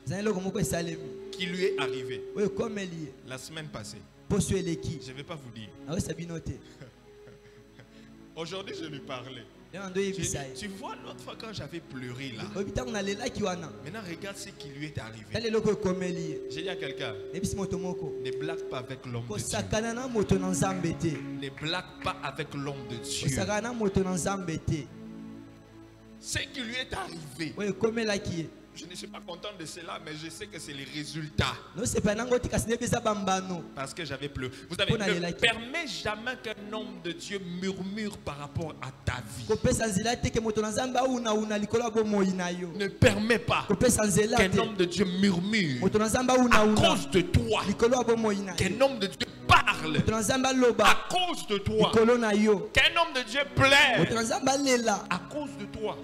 qui lui est arrivé la semaine passée. Je ne vais pas vous dire. Aujourd'hui, je lui parlais. Tu vois l'autre fois quand j'avais pleuré là. Maintenant Regarde ce qui lui est arrivé. J'ai dit à quelqu'un, ne blague pas avec l'homme de Dieu. Ne blague pas avec l'homme de Dieu. Ce qui lui est arrivé. Je ne suis pas content de cela, mais je sais que c'est les résultats. Parce que j'avais pleuré. Vous savez, ne permets jamais qu'un homme de Dieu murmure par rapport à ta vie. Ne permets pas qu'un homme de Dieu murmure à cause de toi. Qu'un homme de Dieu parle à cause de toi. Qu'un homme de Dieu plaît à cause de toi.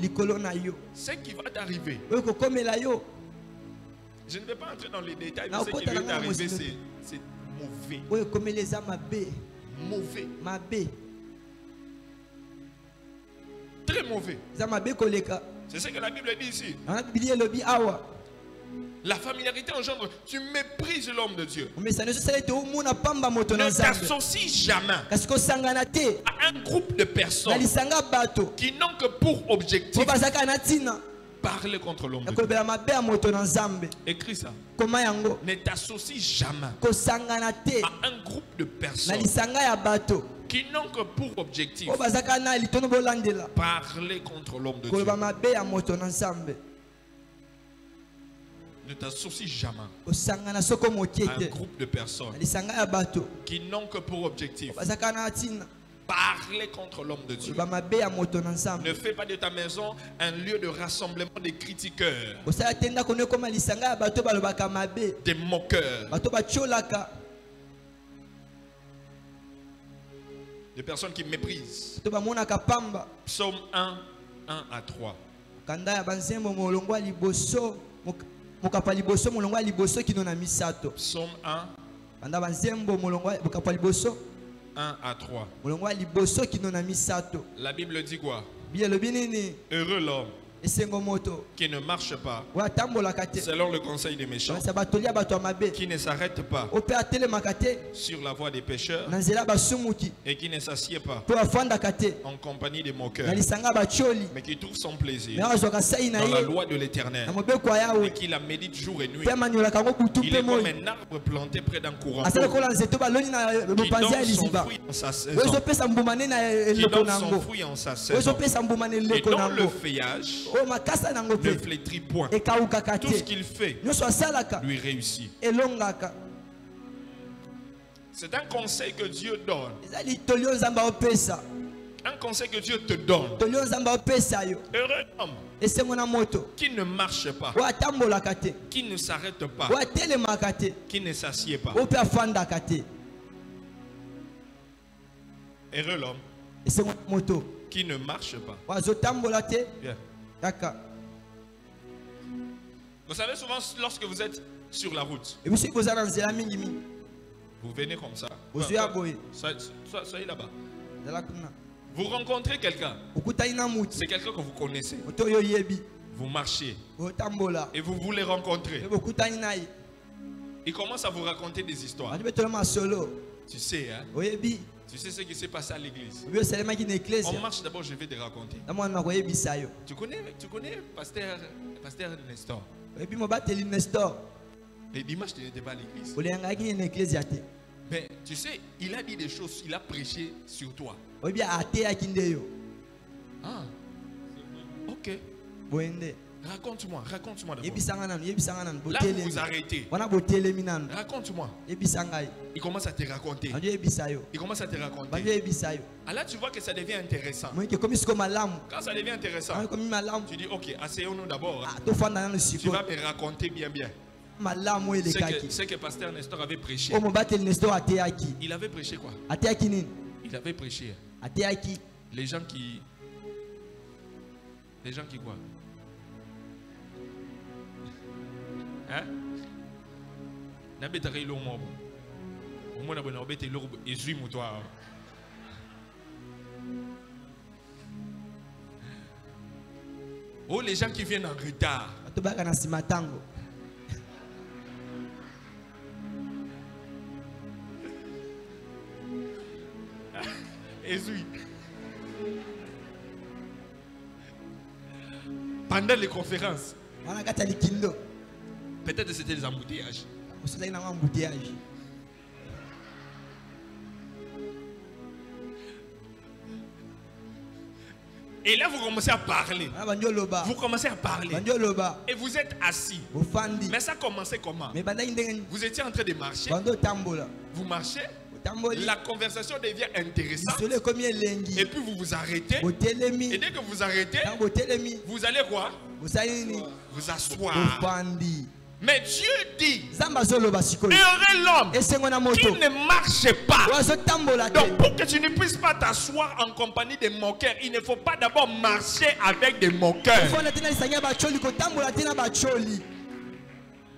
Ce qui va t'arriver. Je ne vais pas entrer dans les détails, mais ce qui va t'arriver, c'est mauvais. Mauvais. Très mauvais. C'est ce que la Bible dit ici. La familiarité engendre. Tu méprises l'homme de Dieu. Ne t'associe jamais à un groupe de personnes qui n'ont que pour objectif parler contre l'homme de Dieu. Écris ça. Ne t'associe jamais à un groupe de personnes qui n'ont que pour objectif parler contre l'homme de Dieu. Ne t'associe jamais à un groupe de personnes qui n'ont que pour objectif parler contre l'homme de Dieu. Ne fais pas de ta maison un lieu de rassemblement des critiqueurs, des moqueurs, des personnes qui méprisent. Psaume 1, 1 à 3. Psaume 1, 1 à 3. La Bible dit quoi? Heureux l'homme qui ne marche pas selon le conseil des méchants, qui ne s'arrête pas sur la voie des pécheurs et qui ne s'assied pas en compagnie des moqueurs, mais qui trouve son plaisir dans la loi de l'Éternel et qui la médite jour et nuit. Il est comme un arbre planté près d'un courant d'eau, qui donne son fruit en sa saison, et dont le feuillage ne flétrit point. Tout ce qu'il fait lui réussit. C'est un conseil que Dieu donne. Un conseil que Dieu te donne. Heureux homme qui ne marche pas, qui ne s'arrête pas, qui ne s'assied pas. Heureux l'homme qui ne marche pas. Bien. Vous savez, souvent lorsque vous êtes sur la route, vous venez comme ça. Soyez là-bas. Vous rencontrez quelqu'un. C'est quelqu'un que vous connaissez. Vous marchez et vous voulez rencontrer. Il commence à vous raconter des histoires. Tu sais, hein? Tu sais ce qui s'est passé à l'église. On marche d'abord, je vais te raconter. Tu connais pasteur Nestor. Les dimanches, tu n'étais pas à l'église. Mais tu sais, il a dit des choses, il a prêché sur toi. Ah, ok. Raconte-moi d'abord. Là, vous vous arrêtez. Raconte-moi. Il commence à te raconter. Alors tu vois que ça devient intéressant. Quand ça devient intéressant, tu dis ok, asseyons-nous d'abord. Tu vas me raconter bien. Ce que pasteur Nestor avait prêché. Il avait prêché quoi? Il avait prêché les gens qui quoi? Hein? Oh, les gens qui viennent en retard. Ezui. pendant les conférences. On a gâté les kindo. Peut-être que c'était les embouteillages. On se un embouteillage. Et là, vous commencez à parler. Vous commencez à parler. Et vous êtes assis. Mais ça commençait comment? Vous étiez en train de marcher. Vous marchez. La conversation devient intéressante. Et puis vous vous arrêtez. Et dès que vous arrêtez, vous allez quoi? Vous asseoir. Mais Dieu dit, heureux l'homme qui ne marche pas. Donc pour que tu ne puisses pas t'asseoir en compagnie des moqueurs, il ne faut pas d'abord marcher avec des moqueurs.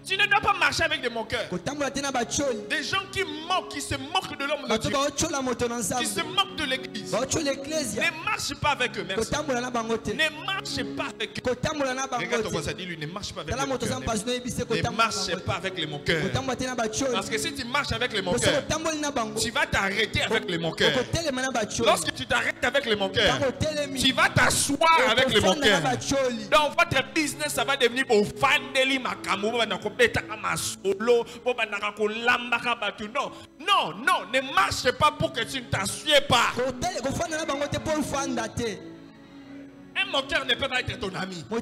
Tu ne dois pas marcher avec des moqueurs. Des gens qui moquent, qui se moquent de l'homme de Dieu, qui se moquent de l'église. Ne marche pas avec eux, merci. Ne marche pas avec eux. Regarde ton voisin, dis-lui, ne marche pas avec les moqueurs. Ne marche pas avec les moqueurs. Parce que si tu marches avec les moqueurs, tu vas t'arrêter avec les moqueurs. Lorsque tu t'arrêtes avec les moqueurs, tu vas t'asseoir avec les moqueurs. Donc votre business, ça va devenir au fandeli makamu. Non, ne marche pas pour que tu ne t'assuies pas. Un moqueur ne peut pas être ton ami. Oh,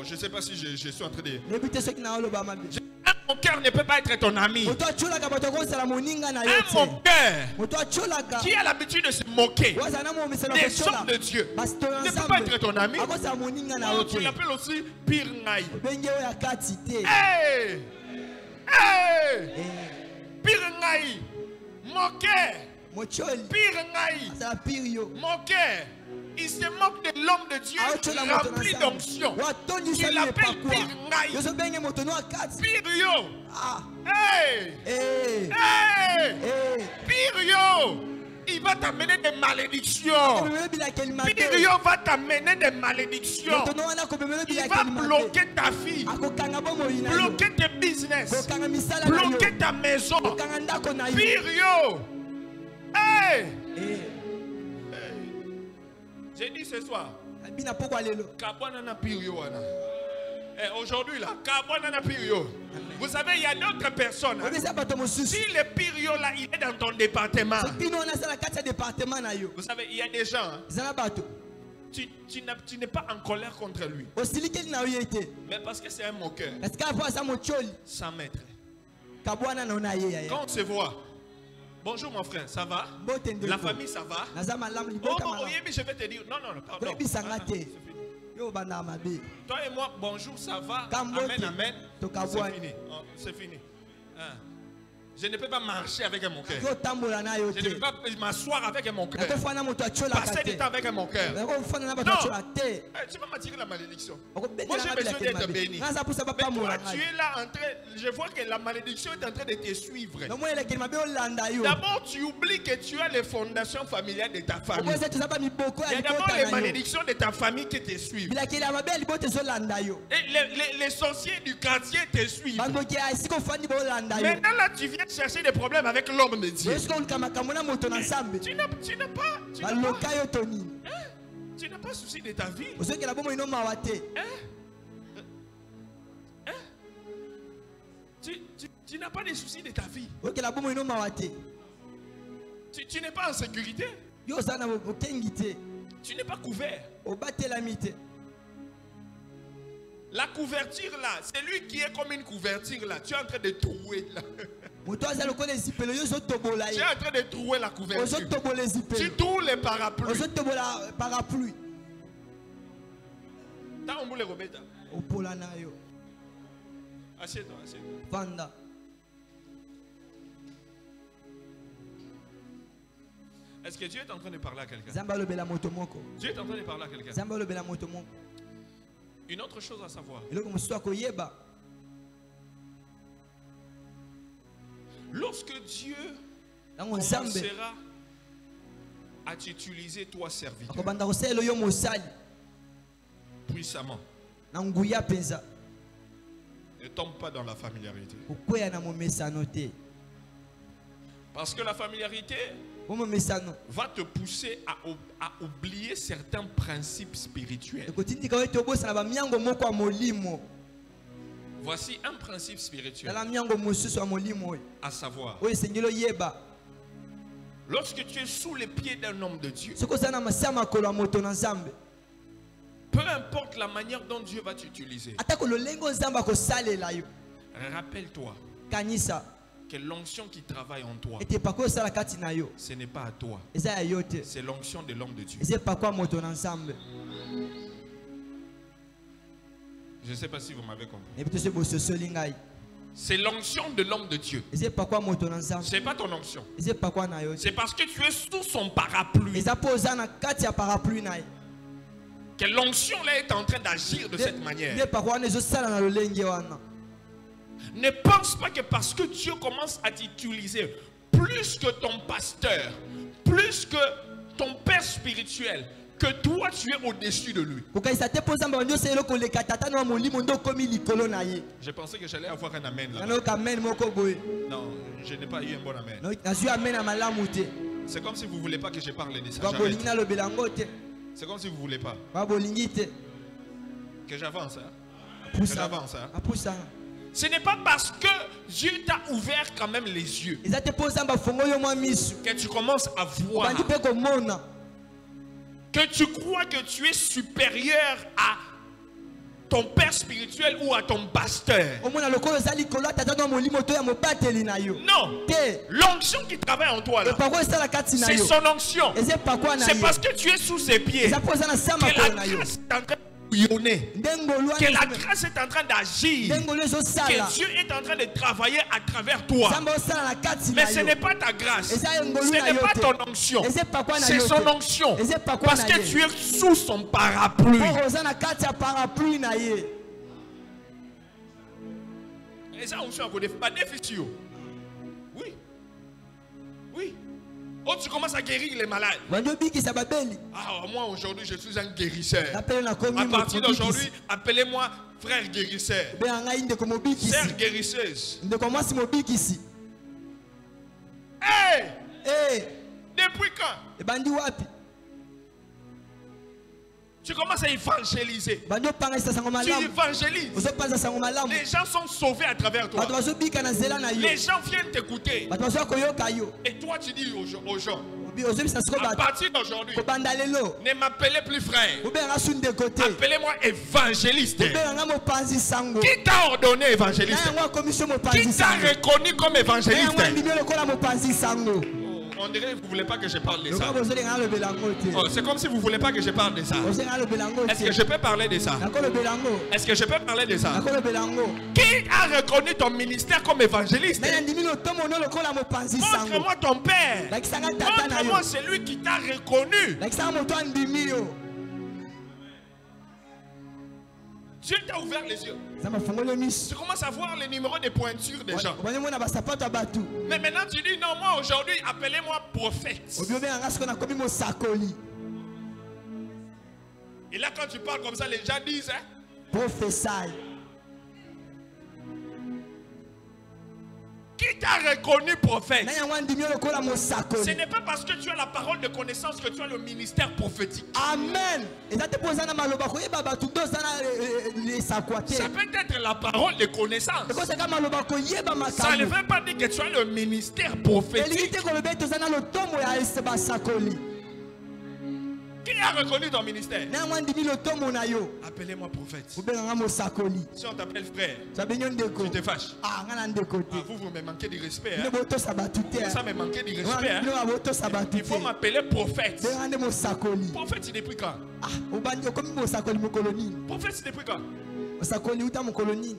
je ne sais pas si je suis en train de... Un moqueur ne peut pas être ton ami. Un moqueur qui a l'habitude de se moquer des hommes de Dieu ne peut pas être ton ami. Oh, tu l'appelles aussi pire naï. Hey! Hey! Pire naï. Moqueur. Pire naï. Moqueur. Il se moque de l'homme de Dieu rempli d'onction. Il l'appelle pire naï. Pire yo. Hey! Hey! Pire yo. Il va t'amener des malédictions. Pirio va t'amener des malédictions. Il va bloquer ta vie, bloquer tes business, bloquer ta maison. Pirio. Hey! J'ai dit ce soir, Kabwanana Pirio. Aujourd'hui là, Kabwanana Pirio. Vous savez, il y a d'autres personnes. Si le Pirio là, il est dans ton département. Vous savez, il y a des gens. Tu n'es pas en colère contre lui. Mais parce que c'est un moqueur. 100 mètres. Quand on se voit. Bonjour mon frère, ça va? La famille, ça va? Oh, je vais te dire. Non, pardon. Toi et moi, bonjour, ça va? Amen, amen. C'est fini. C'est fini. Je ne peux pas marcher avec un moqueur. Je ne peux pas m'asseoir avec un moqueur. Passer du temps avec un moqueur. Non. Tu vas m'attirer la malédiction. Moi j'ai besoin d'être béni. Mais toi tu es là en train. Je vois que la malédiction est en train de te suivre. D'abord tu oublies que tu as les fondations familiales de ta famille. Il y a d'abord les malédictions de ta famille qui te suivent. Et les sorciers du quartier te suivent. Maintenant là tu viens chercher des problèmes avec l'homme de Dieu. Tu n'as pas souci de ta vie. Tu n'as pas de soucis de ta vie. Tu n'es pas en sécurité. Tu n'es pas couvert. La couverture là, c'est lui qui est comme une couverture là. Tu es en train de trouer là. Tu es en train de trouer la couverture. Tu trouves les parapluies. Assieds-toi, assieds-toi. Est-ce que Dieu est en train de parler à quelqu'un? Dieu est en train de parler à quelqu'un. Une autre chose à savoir. Lorsque Dieu commencera à t'utiliser, toi serviteur, puissamment, ne tombe pas dans la familiarité. Parce que la familiarité va te pousser à oublier certains principes spirituels. Voici un principe spirituel. À savoir, lorsque tu es sous les pieds d'un homme de Dieu, peu importe la manière dont Dieu va t'utiliser, rappelle-toi que l'onction qui travaille en toi, ce n'est pas à toi, c'est l'onction de l'homme de Dieu. Je ne sais pas si vous m'avez compris. C'est l'onction de l'homme de Dieu. Ce n'est pas ton onction. C'est parce que tu es sous son parapluie que l'onction là est en train d'agir de cette manière. Ne pense pas que parce que Dieu commence à t'utiliser plus que ton pasteur, plus que ton père spirituel, que toi tu es au-dessus de lui. Je pensais que j'allais avoir un amen là. Non, je n'ai pas eu un bon amen. C'est comme si vous ne voulez pas que je parle de ça. C'est comme si vous ne voulez pas que j'avance. Que j'avance. Ce n'est pas parce que Dieu t'a ouvert quand même les yeux que tu commences à voir, que tu crois que tu es supérieur à ton père spirituel ou à ton pasteur. Non, l'onction qui travaille en toi là, c'est son onction. C'est parce que tu es sous ses pieds que la grâce est en train de bouillonner, que la grâce est en train d'agir, que Dieu est en train de travailler à travers toi. Mais ce n'est pas ta grâce, ce n'est pas ton onction, c'est son onction, parce que tu es sous son parapluie. Et ça, on se fait oui, oui. Oh, tu commences à guérir les malades. Ah, moi aujourd'hui je suis un guérisseur. À partir d'aujourd'hui, appelez-moi frère guérisseur, sœur guérisseuse. Hey! Depuis quand? Tu commences à évangéliser. Tu évangélises. Les gens sont sauvés à travers toi. Les gens viennent t'écouter. Et toi tu dis aux gens, à partir d'aujourd'hui, ne m'appelez plus frère, appelez-moi évangéliste. Qui t'a ordonné évangéliste? Qui t'a reconnu comme évangéliste? On dirait que vous ne voulez pas que je parle de ça. Oh, c'est comme si vous ne voulez pas que je parle de ça. Est-ce que je peux parler de ça? Est-ce que je peux parler de ça? Qui a reconnu ton ministère comme évangéliste? Montre-moi ton père. Montre-moi celui qui t'a reconnu. Dieu t'a ouvert les yeux. Tu commences à voir les numéros de pointure des gens. Mais maintenant tu dis non, moi aujourd'hui appelez-moi prophète. Et là quand tu parles comme ça, les gens disent prophétie. Qui t'a reconnu prophète? Ce n'est pas parce que tu as la parole de connaissance que tu as le ministère prophétique. Amen. Ça peut être la parole de connaissance. Ça ne veut pas dire que tu as le ministère prophétique. Qui a reconnu ton ministère? Appelez-moi prophète. Si on t'appelle frère, tu te fâches. Vous me manquez de respect. Ça me manquait de respect. Il faut m'appeler prophète. Prophète, c'est depuis quand? Prophète, c'est depuis quand?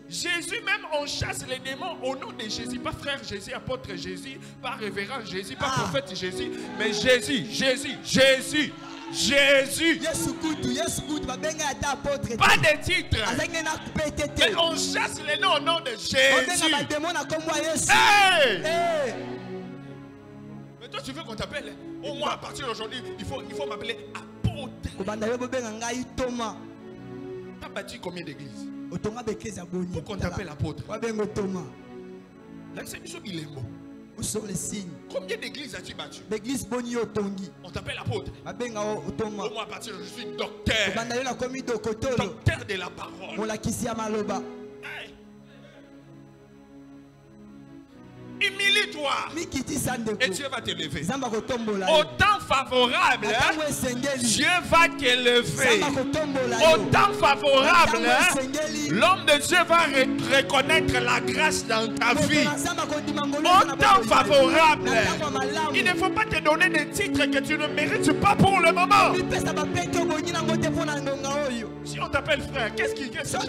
Jésus même on chasse les démons au nom de Jésus. Pas frère Jésus, apôtre Jésus, pas révérend Jésus, pas prophète Jésus, mais Jésus. Pas de titre. Mais on chasse les noms au nom de Jésus. Hey! Mais toi tu veux qu'on t'appelle? Au moins à partir d'aujourd'hui, il faut m'appeler apôtre. T'as bâti combien d'églises pour qu'on t'appelle apôtre? Là c'est biso bilembo. Où sont les signes? Combien d'églises as-tu battu? L'église Boni Otongi. On t'appelle apôtre. Abenga Otoma. Moi, à partir de je suis docteur. Bandayola komi dokotolo. Docteur de la parole. On la kisi ya maloba. Hey. Humilie-toi. Et Dieu va te lever. Au temps favorable, Dieu va te lever. Au temps favorable, l'homme de Dieu va reconnaître la grâce dans ta vie. Au temps favorable, il ne faut pas te donner des titres que tu ne mérites pas pour le moment. Si on t'appelle frère, qu'est-ce qui change?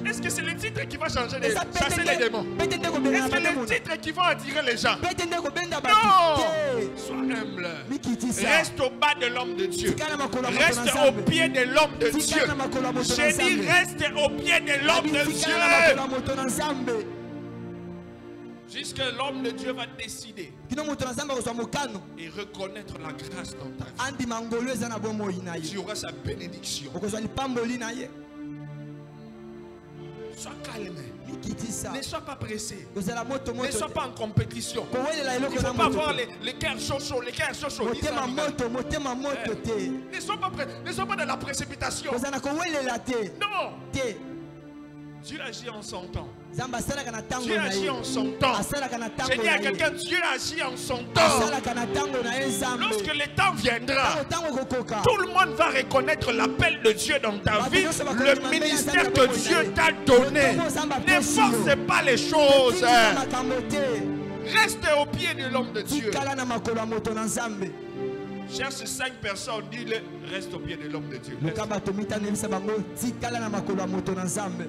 Est-ce que c'est le titre qui va changer chasser les démons? Est-ce que les titres qui vont attirer les gens? Non! Sois humble. Reste au bas de l'homme de Dieu. Reste au pied de l'homme de Dieu. J'ai dit reste au pied de l'homme de Dieu. Jusque l'homme de Dieu va décider et reconnaître la grâce dans ta vie. Tu auras sa bénédiction. Sois calme. Ne sois pas pressé. Ne sois pas en compétition. Il ne faut pas avoir les cœurs chauds, les cœurs chauds. Ne sois pas dans la précipitation. Non. Dieu agit en son temps. Dieu agit en son temps. J'ai dit à quelqu'un, Dieu agit en son temps. Lorsque le temps viendra, tout le monde va reconnaître l'appel de Dieu dans ta vie, le ministère que Dieu t'a donné. Ne force pas les choses. Reste au pied de l'homme de Dieu. Cherche 5 personnes, dis-le, reste au pied de l'homme de Dieu.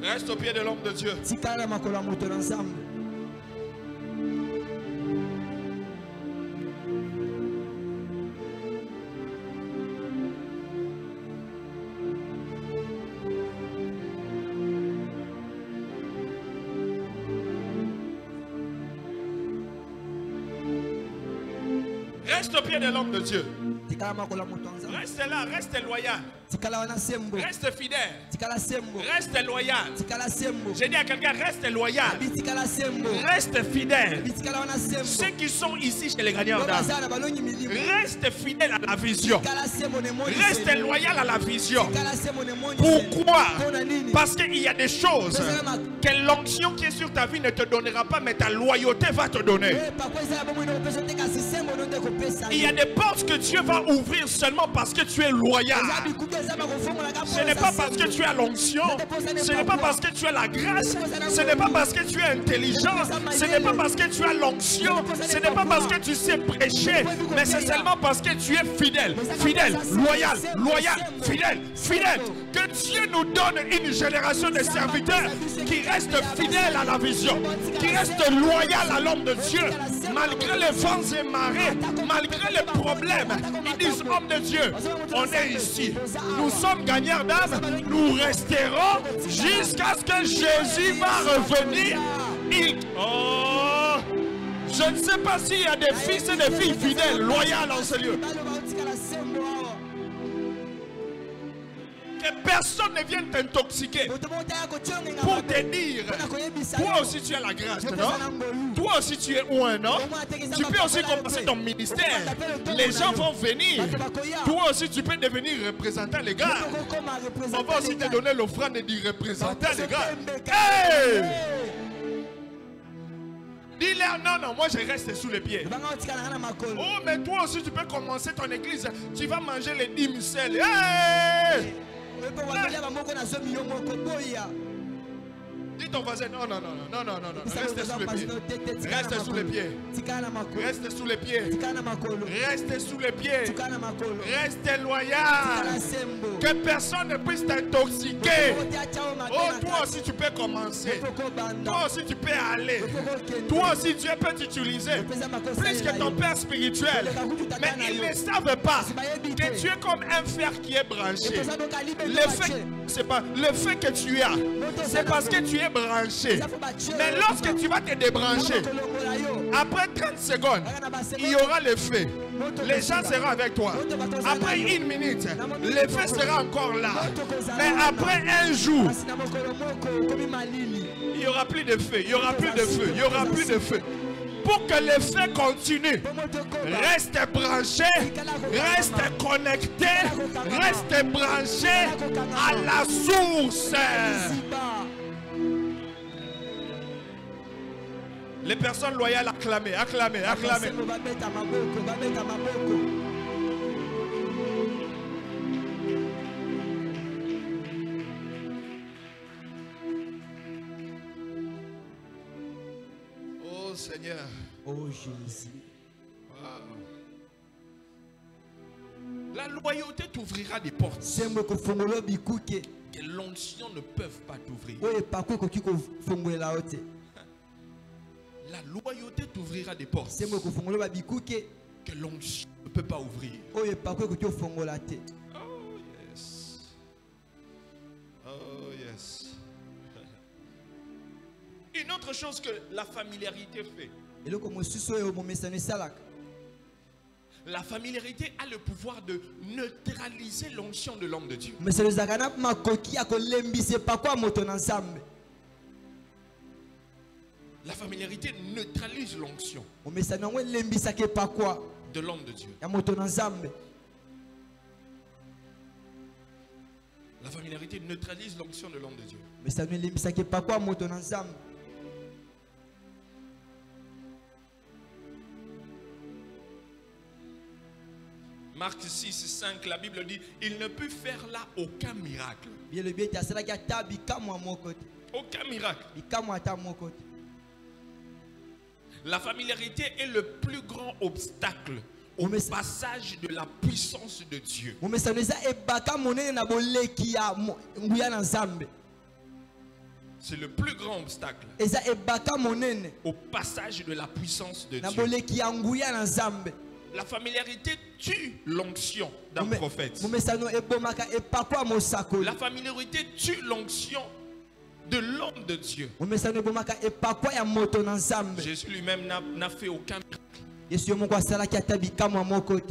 Reste au pied de l'homme de Dieu. Reste au pied de l'homme de Dieu. Reste là, reste loyal. Reste fidèle. Reste loyal. J'ai dit à quelqu'un, reste loyal. Reste fidèle. Ceux qui sont ici chez les gagnants d'âme, reste fidèle à la vision. Reste loyal à la vision. Pourquoi? Parce qu'il y a des choses que l'onction qui est sur ta vie ne te donnera pas, mais ta loyauté va te donner. Il y a des portes que Dieu va ouvrir seulement parce que tu es loyal. Ce n'est pas parce que tu as l'onction, ce n'est pas parce que tu as la grâce, ce n'est pas parce que tu es intelligent, ce n'est pas parce que tu as l'onction, ce n'est pas parce que tu sais prêcher, mais c'est seulement parce que tu es fidèle, fidèle, loyal, loyal, fidèle, fidèle. Que Dieu nous donne une génération de serviteurs qui restent fidèles à la vision, qui restent loyaux à l'homme de Dieu, malgré les vents et marées, malgré les problèmes. Ils disent, homme de Dieu, on est ici, nous sommes gagnants d'âme, nous resterons jusqu'à ce que Jésus va revenir. Je ne sais pas s'il y a des fils et des filles fidèles, loyaux en ce lieu. Que personne ne vienne t'intoxiquer pour te dire, toi aussi tu as la grâce, non? Toi aussi tu es un, non? Tu peux aussi commencer ton ministère. Les gens vont venir. Toi aussi tu peux devenir représentant légal. On va aussi te donner l'offrande du représentant légal. Hey! Dis-leur, non, moi je reste sous les pieds. Oh, mais toi aussi tu peux commencer ton église. Tu vas manger les dîmes seuls. Hey! Dis ton voisin, non, reste sous les pieds. Reste sous les pieds. Reste sous les pieds. Reste sous les pieds. Reste loyal. Que personne ne puisse t'intoxiquer. Oh, toi aussi tu peux commencer. Toi aussi tu peux aller. Toi aussi Dieu peut t'utiliser. Plus que ton père spirituel. Mais ils ne savent pas que tu es comme un fer qui est branché. Le fait que tu as, c'est parce que tu es branché. Mais lorsque tu vas te débrancher, après 30 secondes, il y aura le feu. Les gens seront avec toi. Après 1 minute, le feu sera encore là. Mais après un jour, il n'y aura plus de feu. Il n'y aura plus de feu. Il n'y aura plus de feu. Pour que l'effet continue, reste branché, reste connecté, reste branché à la source. Les personnes loyales acclamez, acclamez, acclamez. Oh Seigneur. Oh Jésus. Wow. La loyauté t'ouvrira des portes que l'onction ne peuvent pas t'ouvrir. La loyauté t'ouvrira des portes que l'onction ne peut pas ouvrir. Oh yes. Oh yes. Une autre chose que la familiarité fait. La familiarité a le pouvoir de neutraliser l'onction de l'homme de Dieu. La familiarité neutralise l'onction de l'homme de Dieu. La familiarité neutralise l'onction de l'homme de Dieu. Marc 6, 5, la Bible dit, il ne peut faire là aucun miracle. Aucun miracle. La familiarité est le plus grand obstacle au passage de la puissance de Dieu. C'est le plus grand obstacle au passage de la puissance de Dieu. La familiarité tue l'onction d'un prophète. La familiarité tue l'onction de l'homme de Dieu. Jésus lui-même n'a fait aucun miracle.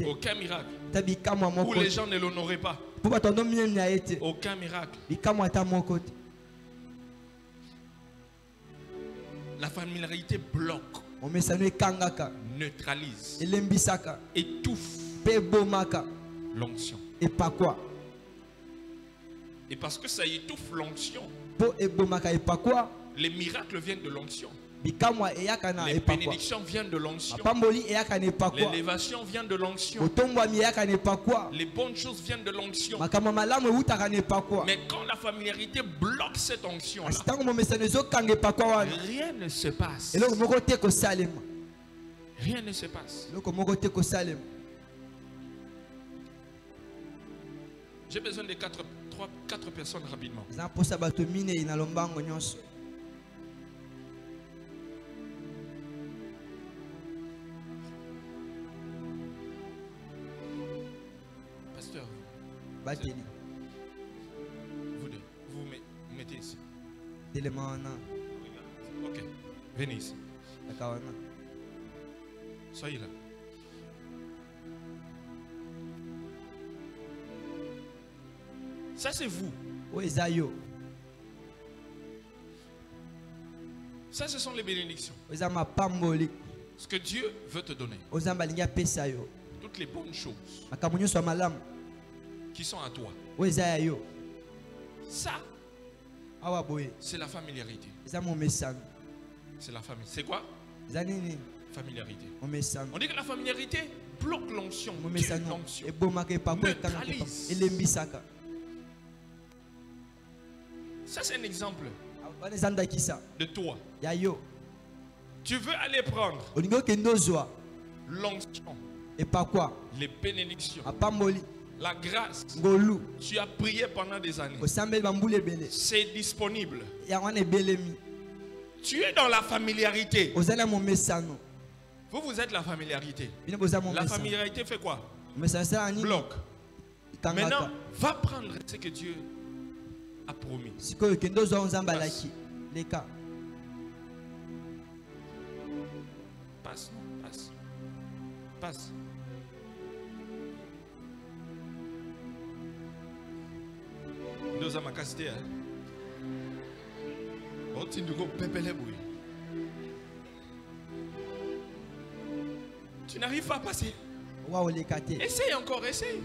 Aucun miracle. Où les gens ne l'honoraient pas. Aucun miracle. La familiarité bloque, neutralise, étouffe l'onction. Et parce que ça étouffe l'onction, les miracles viennent de l'onction. Les bénédictions viennent de l'onction. L'élévation vient de l'onction. Les bonnes choses viennent de l'onction. Mais quand la familiarité bloque cette onction, rien ne se passe. Rien ne se passe. J'ai besoin de 4 personnes rapidement. Pasteur, vous deux, vous mettez ici. Ok, venez ici. Soyez là. Ça c'est vous. Ça ce sont les bénédictions. Ce que Dieu veut te donner. Toutes les bonnes choses qui sont à toi. Ça, c'est la familiarité. C'est la famille. C'est quoi? Familiarité. On dit que la familiarité bloque l'onction. Neutralise. Ça c'est un exemple de toi. Tu veux aller prendre l'onction, les bénédictions, la grâce. Tu as prié pendant des années. C'est disponible. Tu es dans la familiarité. Vous êtes la familiarité. La familiarité fait quoi? Bloque. Maintenant, va prendre ce que Dieu a promis. Passe. Passe. Nous avons casté. On tient du gros pépélé bouille. Tu n'arrives pas à passer. Essaye encore, essaye.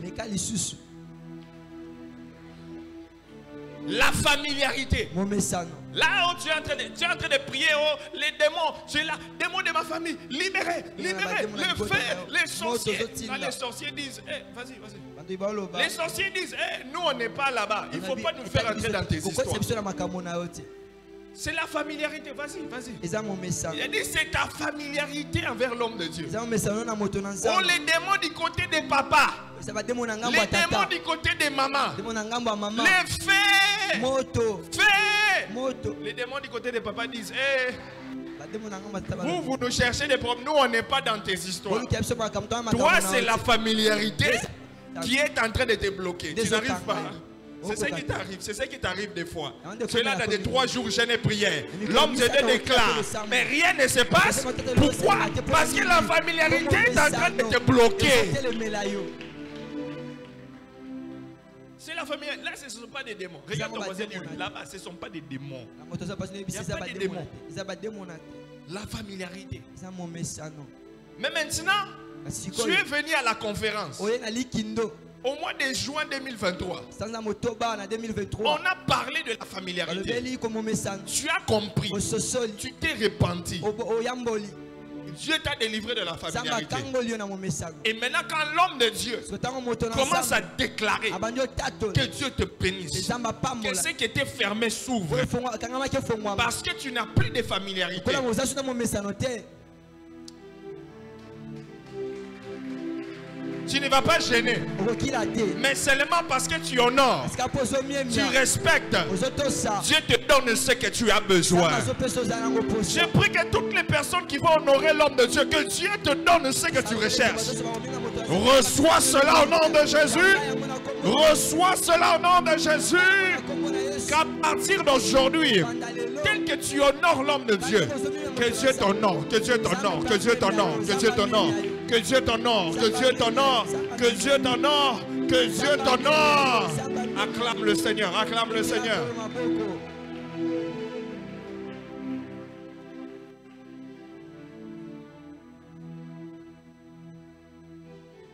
La familiarité. Là où tu es en train de prier, oh, les démons, tu es là, démons de ma famille, libérez, libérez, le fer, les sorciers. Quand les sorciers disent, vas-y. Les sorciers disent, nous on n'est pas là-bas, il ne faut pas nous faire entrer dans tes histoires. C'est la familiarité, vas-y. Il a dit, c'est ta familiarité envers l'homme de Dieu. Oh, les démons du côté des papas, les démons du côté des mamans, les faits, les démons du côté des papas disent, vous nous cherchez des problèmes, nous on n'est pas dans tes histoires. Toi c'est la familiarité qui est en train de te bloquer. Tu n'arrives pas. C'est ce qui t'arrive des fois. Tu es là dans des 3 jours jeûne et prière. L'homme de Dieu déclare, mais rien ne se passe. Pourquoi? Parce que la familiarité est en train de te bloquer. C'est la famille. Là, ce ne sont pas des démons. Regarde ton voisin, là-bas, ce ne sont pas des démons. Il n'y a pas de démons. La familiarité. Mais maintenant, tu es venu à la conférence. Au mois de juin 2023, on a parlé de la familiarité. Tu as compris. Tu t'es repenti. Dieu t'a délivré de la familiarité. Et maintenant, quand l'homme de Dieu commence à déclarer que Dieu te bénisse, que ce qui était fermé s'ouvre, parce que tu n'as plus de familiarité. Tu ne vas pas gêner, mais seulement parce que tu honores, tu respectes. Dieu te donne ce que tu as besoin. Je prie que toutes les personnes qui vont honorer l'homme de Dieu, que Dieu te donne ce que tu recherches. Reçois cela au nom de Jésus. Reçois cela au nom de Jésus. Qu'à partir d'aujourd'hui, tel que tu honores l'homme de Dieu, que Dieu t'honore, que Dieu t'honore, que Dieu t'honore, que Dieu t'honore. Que Dieu t'honore, que Dieu t'honore, que Dieu t'honore, que Dieu t'honore. Acclame le Seigneur, acclame le Seigneur.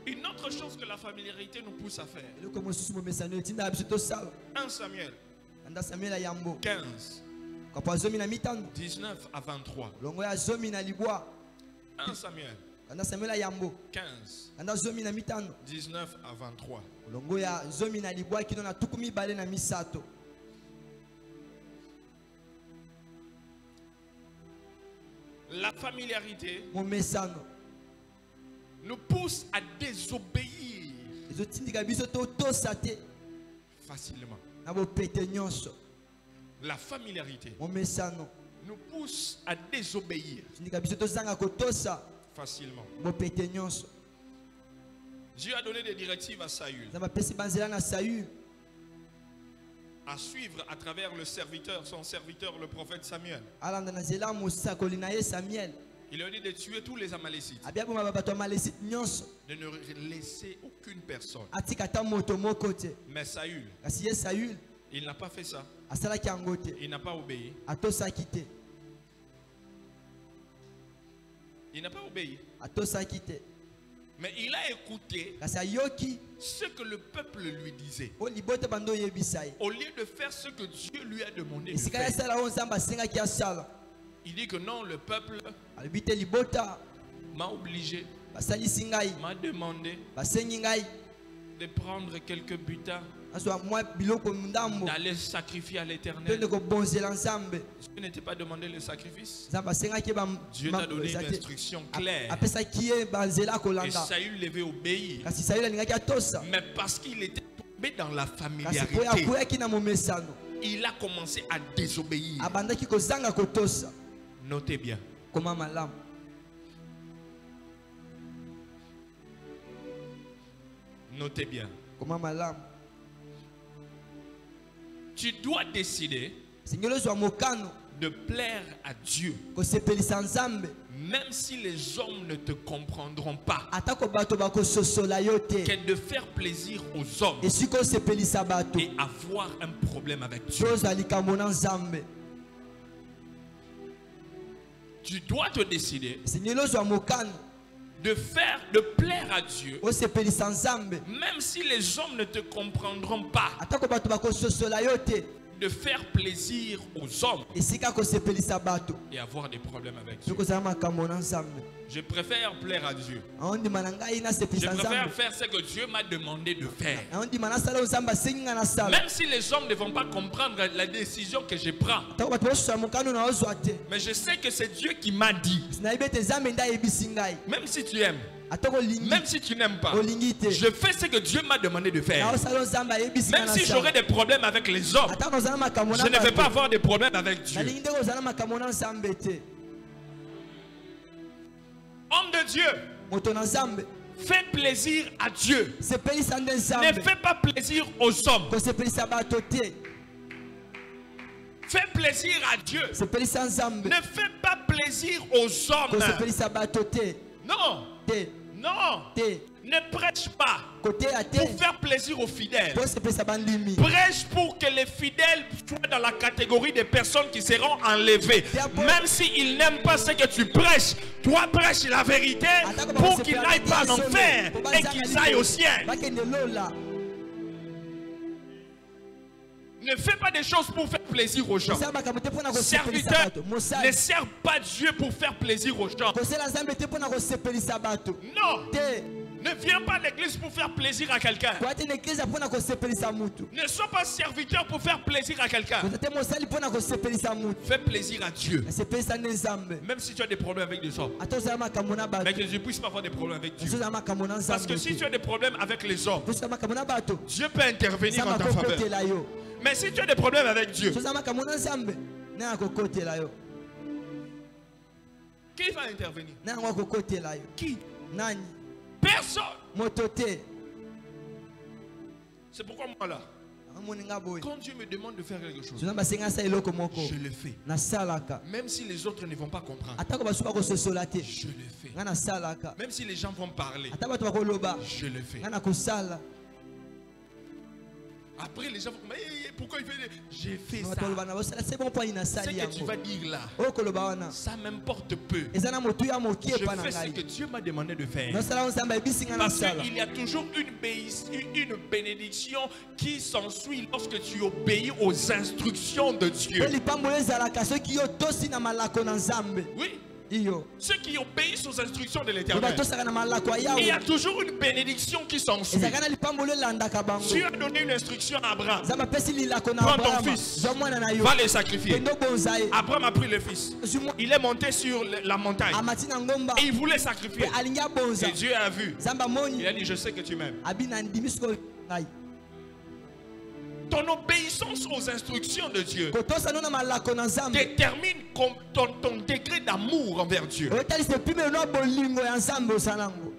Une autre chose que la familiarité nous pousse à faire. 1 Samuel 15, 19 à 23. 1 Samuel 15, 19 à 23. La familiarité nous pousse à désobéir facilement. La familiarité nous pousse à désobéir facilement. Dieu a donné des directives à Saül à suivre à travers le serviteur, son serviteur, le prophète Samuel. Il a dit de tuer tous les Amalécites, de ne laisser aucune personne. Mais Saül, il n'a pas fait ça. Il n'a pas obéi. Il n'a pas obéi. Mais il a écouté ce que le peuple lui disait. Au lieu de faire ce que Dieu lui a demandé de faire. Il dit que non, le peuple m'a obligé, m'a demandé de prendre quelques butins, d'aller sacrifier à l'Éternel. Dieu n'était pas demandé le sacrifice. Dieu t'a donné une instruction claire. Et Saül devait obéir. Mais parce qu'il était tombé dans la familiarité, il a commencé à désobéir. Notez bien. Notez bien. Tu dois décider de plaire à Dieu, même si les hommes ne te comprendront pas, que de faire plaisir aux hommes et avoir un problème avec Dieu. Tu dois te décider de plaire à Dieu, osepelisa nzambe même si les hommes ne te comprendront pas, atako bato bakososola yo te de faire plaisir aux hommes esika kosepelisa bato et avoir des problèmes avec Dieu. sokozala makambo na nzambe Je préfère plaire à Dieu. aondima na ngai Je nasepelisa préfère nzambe faire ce que Dieu m'a demandé de faire. aondima nasala oyo nzambe asengi nga nasala Même si les hommes ne vont pas comprendre la décision que je prends. atako bato bososola mokano na ozwa te Mais je sais que c'est Dieu qui m'a dit. nayebi ete nzambe nde ayebisi ngai Même si tu aimes, atako olingi même si tu n'aimes pas, olingi te je fais ce que Dieu m'a demandé de faire. naosala oyo nzambe ayebisi nga Même si nasala j'aurai des problèmes avec les hommes, atako ozala makambo na je ne vais pas bato avoir des problèmes avec Dieu. nalingi nde kozala makambo na nzambe te Homme de Dieu, moto na nzambe fais plaisir à Dieu. sepelisa nde Ne nzambe fais pas plaisir aux hommes. kosepelisa bato te Fais plaisir à Dieu. sepelisa nzambe Ne fais pas plaisir aux hommes. kosepelisa bato te Non, te non. te Ne prêche pas koteya te pour faire plaisir aux fidèles. tosepelisa bandimi Prêche pour que les fidèles soient dans la catégorie des personnes qui seront enlevées. Même s'ils n'aiment pas ce que tu prêches, toi prêche la vérité pour qu'ils n'aillent pas en enfer et qu'ils aillent au ciel. bakende lola Ne fais pas des choses pour faire plaisir aux gens. kosala makambo te mpona kosepelisa Serviteur, bato ne mosali sers pas Dieu pour faire plaisir aux gens. kosala nzambe te mpona kosepelisa bato Non, te ne viens pas à l'église pour faire plaisir à quelqu'un. koya te na eglize mpona kosepelisa mutu Ne sois pas serviteur pour faire plaisir à quelqu'un. koza te mosali mpona kosepelisa mutu Fais plaisir à Dieu. nasepelisa nde nzambe Même si tu as des problèmes avec des hommes. ata ozala makambo na Mais bato que je ne puisse pas avoir des problèmes avec Dieu. ozala makambo na Parce nzambe que si tu as des problèmes avec les hommes, tosala makambo na bato Dieu peut intervenir en nzambe ta faveur. akokotela yo Mais si tu as des problèmes avec Dieu, tozala makambo na nzambe na akokotela yo qui va intervenir? na yango akokotela yo Qui? nani Personne. moto te C'est pourquoi moi là, amoninga boye quand Dieu me demande de faire quelque chose, nzambe asengi asala eloko moko je le fais. nasalaka Même si les autres ne vont pas comprendre, atako basu bakososola te je le fais. nga nasalaka Même si les gens vont parler, ata bato bakoloba je le fais. nga nakosala Après, les gens vont dire, mais pourquoi il fait j'ai fait bato ça. baloba na bosala c'est bon mponi Ce nasali que tu yango vas dire là, okoloba wana ça m'importe peu. eza na motu ya mokie Je epa na fais ce que ngai Dieu m'a demandé de faire. nasala oyo nzambe ayebisi nga Parce nasala qu'il y a toujours une bénédiction qui s'ensuit lorsque tu obéis aux instructions de Dieu. mpe lipambolo ezalaka soki yo tosi na malako na nzambe Oui, iyo ceux qui obéissent aux instructions de oyo l'Éternel. batosaka na malako ya Il y a yawe toujours une bénédiction qui s'ensuit. ezalaka na lipambolo elandaka bango Dieu a donné une instruction à Abraham. nzambe apesi lilako na Prends ton abrahama fils. zwa mwana na yo Va les sacrifier. kende obonza ye Abraham a pris le fils. Il est monté sur la montagne. amati na ngomba Et il voulait sacrifier. mpe alingi abonza Et Dieu a vu. nzambe Il amoni a dit, je sais que tu m'aimes. abi na ndimi sikoyo ngai Ton obéissance aux instructions de Dieu kotosa no na malako na nzambe détermine ton degré d'amour envers Dieu. oyotalisa epimelo no ya bolingo ya nzambe osala yango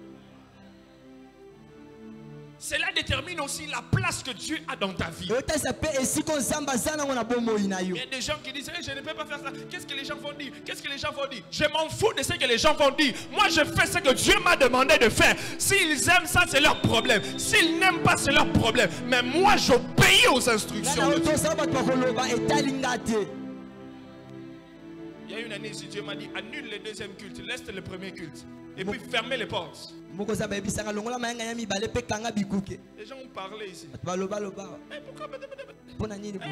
Cela détermine aussi la place que Dieu a dans ta vie. oyotalisa mpe esika nzambe aza nango na bomoi na yo Il y a des gens qui disent, je ne peux pas faire ça. Qu'est-ce que les gens vont dire? Qu'est-ce que les gens vont dire? Je m'en fous de ce que les gens vont dire. Moi, je fais ce que Dieu m'a demandé de faire. S'ils aiment ça, c'est leur problème. S'ils n'aiment pas, c'est leur problème. Mais moi, j'obéis aux nga instructions na de Dieu. otosala bato bakoloba etali nga te Il y a une année ici, Dieu m'a dit, annule le deuxième culte, laisse le premier culte. Et puis fermez les portes. moko nzambe ayebisanga longola mayanga ya mibale mpe kanga bikuke Les gens ont parlé ici. bato balobaloba Mais pourquoi? mpona nini bo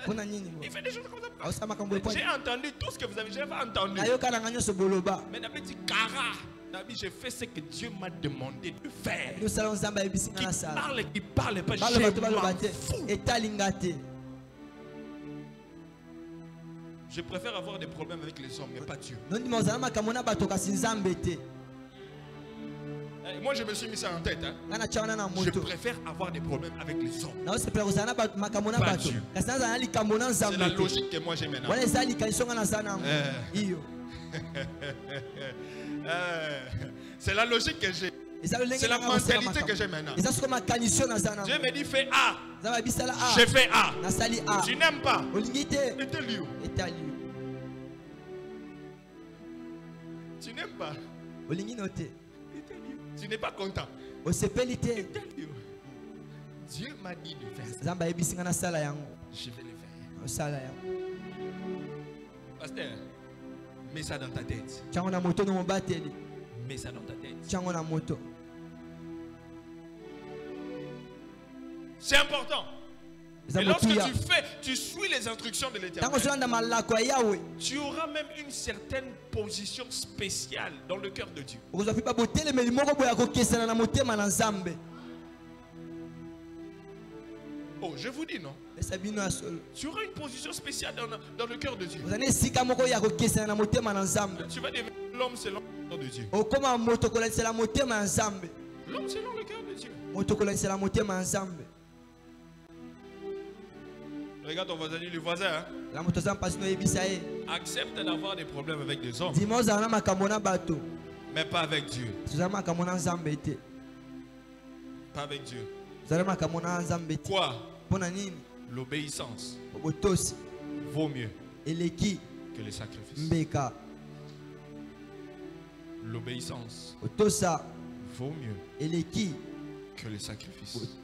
mpona nini bo Il fait des choses comme ça. aosala makambo J'ai eponi entendu tout ce que vous avez jamais entendu. nayoka nanga nyonso boloba Mais d'abord, dit Kara. D'abord, j'ai fait ce que Dieu m'a demandé de faire. nyosala nzambe ayebisi nga Qui nasala parle, qui parle pas, baloba je to baloba m'en te fous. etali nga te Je préfère avoir des problèmes avec les hommes, mais pas Dieu. nondima ozala makambo na bato kasi nzambe te Moi, je me suis mis ça en tête. Hein. nga na tia wana na Je moto préfère avoir des problèmes avec les hommes. naosepela kozala na makambo na Pas bato Dieu. kasi nazala na likambo na C'est la nzambe te logique que moi j'ai maintenant. wana eza likanisi nga naza nango iyo C'est la logique que j'ai. eza lolenge C'est la nanga kosala mentalité que j'ai makambo maintenant. eza soko makanisi oyo naza nango Dieu me dit fais A. nzambe abisala a Je fais A. nasali a Tu n'aimes pas. olingi te Mettez-lui. etali yo Tu n'aimes pas. olingi no te Mettez-lui. Tu n'es pas content. osepeli te Mettez-lui. Dieu m'a dit de faire ça. nzambe ayebisi nga nasala yango Je vais le faire. osala yango Pasteur, mets ça dans ta tête. tiango na moto no mobateli Mets ça dans ta tête. otiango na moto. C'est important. Et lorsque tu suis les instructions de l'Éternel, tu auras même une certaine position spéciale dans le cœur de Dieu. Oh, je vous dis non. Tu auras une position spéciale dans le cœur de Dieu. Tu vas dire, l'homme selon le cœur de Dieu. L'homme selon le cœur de Dieu. Regarde ton voisin, le voisin. Accepte d'avoir des problèmes avec des hommes. Mais pas avec Dieu. Pas avec Dieu. Quoi? L'obéissance vaut mieux que les sacrifices. L'obéissance vaut mieux que les sacrifices.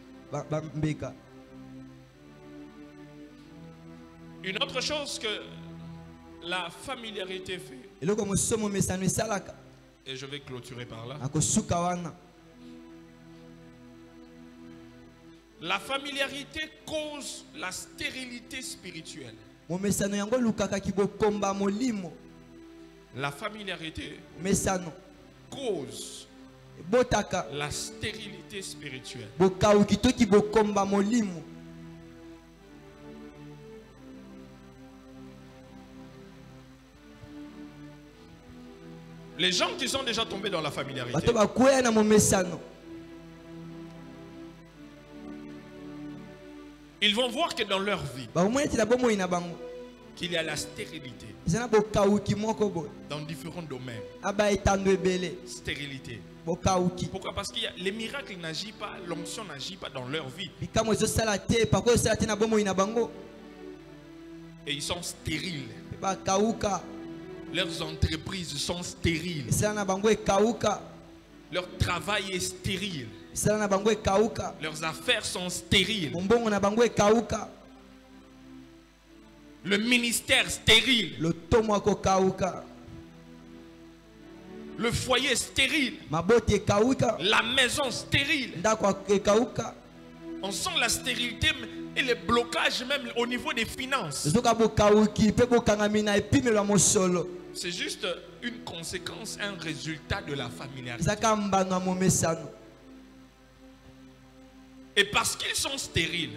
Une autre chose que la familiarité fait, et je vais clôturer par là, la familiarité cause la stérilité spirituelle. La familiarité cause la stérilité spirituelle. Les gens qui sont déjà tombés dans la familiarité, ils vont voir que dans leur vie, qu'il y a la stérilité dans différents domaines. Stérilité. Pourquoi? Parce que les miracles n'agissent pas, l'onction n'agit pas dans leur vie. Et ils sont stériles. Leurs entreprises sont stériles. Leur travail est stérile. Leurs affaires sont stériles. Le ministère stérile. Le foyer stérile. La maison stérile. On sent la stérilité et les blocages même au niveau des finances. C'est juste une conséquence, un résultat de la familiarité. Et parce qu'ils sont stériles,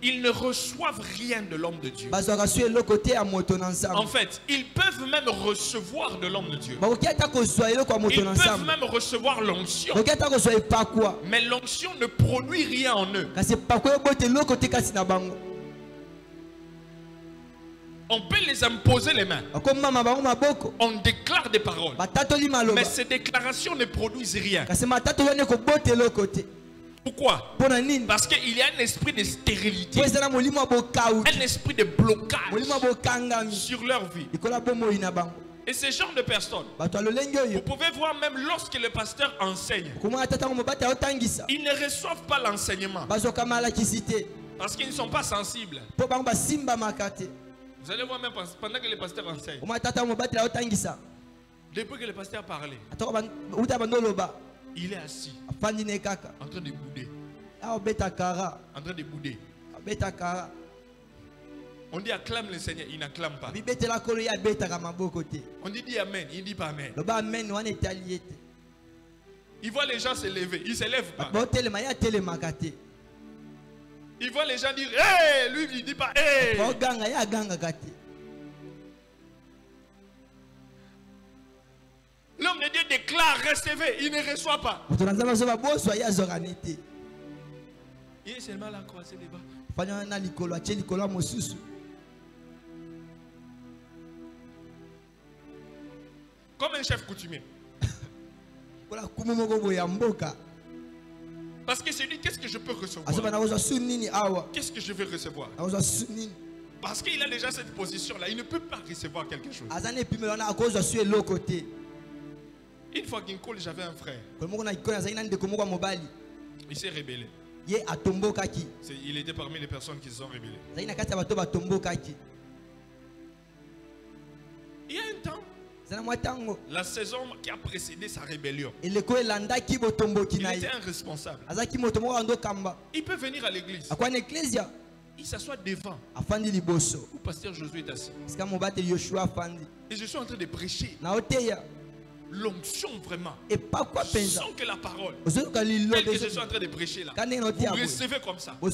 ils ne reçoivent rien de l'homme de Dieu. En fait, ils peuvent même recevoir de l'homme de Dieu. Ils peuvent même recevoir l'onction. Mais l'onction ne produit rien en eux. On peut les imposer les mains. On déclare des paroles. Mais ces déclarations ne produisent rien. Pourquoi? Parce qu'il y a un esprit de stérilité, un esprit de blocage sur leur vie. Et ces genres de personnes, vous pouvez voir même lorsque le pasteur enseigne, ils ne reçoivent pas l'enseignement parce qu'ils ne sont pas sensibles. Vous allez voir même pendant que le pasteur enseigne, depuis que le pasteur parlait, il est assis en train de bouder. En train de bouder. On dit acclame le Seigneur, il n'acclame pas. On dit amen, il ne dit pas amen. Il voit les gens se lever, il ne se lève pas. Il voit les gens dire hey, lui il ne dit pas hey. L'homme de Dieu déclare, recevez, il ne reçoit pas. Il est seulement là croisé les bras. Comme un chef coutumier. Parce que c'est lui, qu'est-ce que je peux recevoir? Qu'est-ce que je vais recevoir? Parce qu'il a déjà cette position-là, il ne peut pas recevoir quelque chose. Une fois qu'il colle, j'avais un frère. Il s'est rébellé. Il était parmi les personnes qui se sont rébellées. Il y a un temps, La saison qui a précédé sa rébellion. Il était un responsable. Il peut venir à l'église. Il s'assoit devant. Où pasteur Josué est assis. Et je suis en train de prêcher. L'onction vraiment. Je sens que la parole, telle que je suis en train de prêcher là, vous recevez comme ça. Lui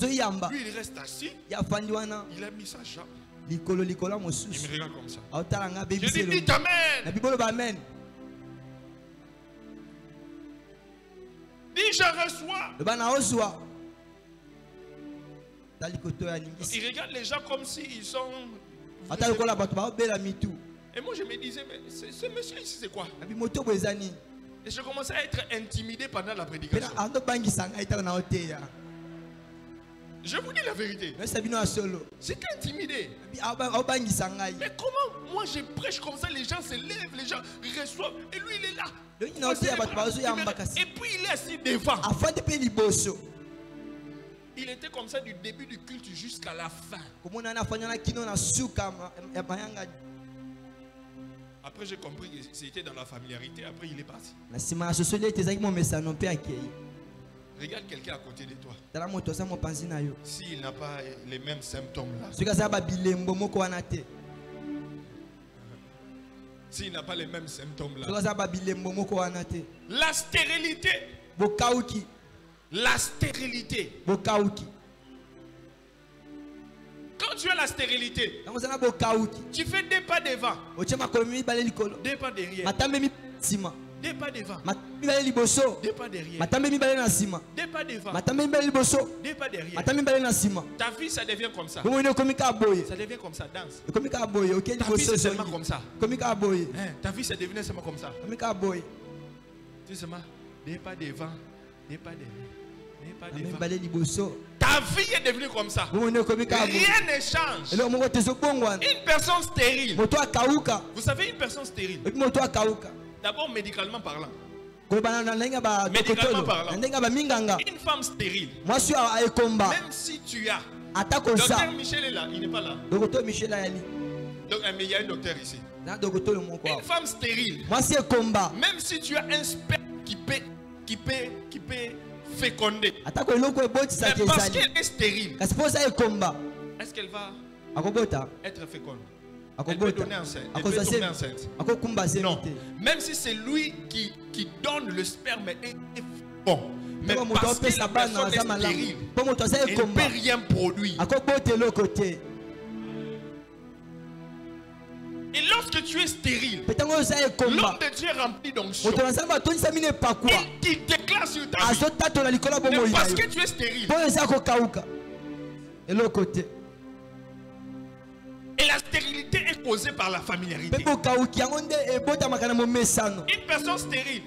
il reste assis. Il a mis sa jambe. Il me regarde comme ça. Je dis dites amen. Dis je reçois. Il regarde les gens comme s'ils sont. Et moi je me disais, mais ce monsieur ici c'est quoi? Et je commençais à être intimidé pendant la prédication. Je vous dis la vérité. J'étais intimidé. Mais comment moi je prêche comme ça, les gens se lèvent, les gens reçoivent. Et lui il est là. Et puis il est assis devant. Il était comme ça du début du culte jusqu'à la fin. Après j'ai compris que c'était dans la familiarité. Après il est parti. Regarde quelqu'un à côté de toi. S'il n'a pas les mêmes symptômes là. S'il n'a pas les mêmes symptômes là. La stérilité. La stérilité. Quand tu as la stérilité, tu fais des pas devant, des pas derrière, des pas devant, des pas derrière, des pas devant, des pas derrière. Ta vie ça devient comme ça. Ça devient comme ça, danse. Ta vie c'est seulement comme ça. Ta vie ça devient seulement comme ça. Tu sais seulement des pas devant, des pas derrière. Ta vie est devenue comme ça. Rien ne change. Une personne stérile. Vous savez, une personne stérile. D'abord, médicalement parlant. Médicalement parlant. Une femme stérile. Même si tu as. Docteur Michel est là. Il n'est pas là. Donc, mais il y a un docteur ici. Une femme stérile. Même si tu as un sperme qui peut fécondée. Mais parce qu'elle est stérile, est-ce qu'elle va être féconde? Elle peut donner enceinte. Elle peut tomber enceinte. Non. Même si c'est lui qui donne le sperme est bon. Mais parce que la personne est stérile, elle ne peut rien produire. Et lorsque tu es stérile, l'homme de Dieu est rempli d'onction. Il déclare sur ta vie. Mais parce que tu es stérile. Et la stérilité est causée par la familiarité. Une personne stérile,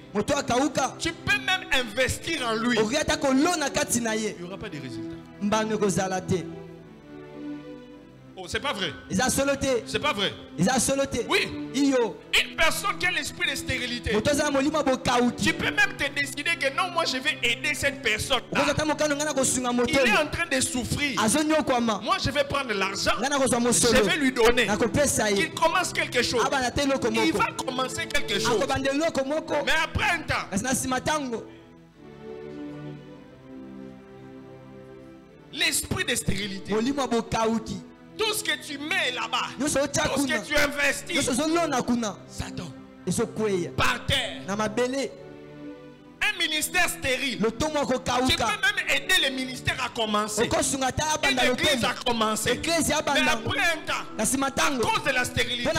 tu peux même investir en lui. Il n'y aura pas de résultat. Oh, c'est pas vrai. C'est pas vrai. Oui. Une personne qui a l'esprit de stérilité, tu peux même te décider que non, moi je vais aider cette personne. Il est en train de souffrir. Moi je vais prendre l'argent, je vais lui donner. Il commence quelque chose. Il va commencer quelque chose. Mais après un temps, l'esprit de stérilité, tout ce que tu mets là-bas, tout ce que tu investis, ça tombe par terre. Un ministère stérile, tu peux même aider le ministère à commencer. Une église a commencé. Mais après un temps, à cause de la stérilité,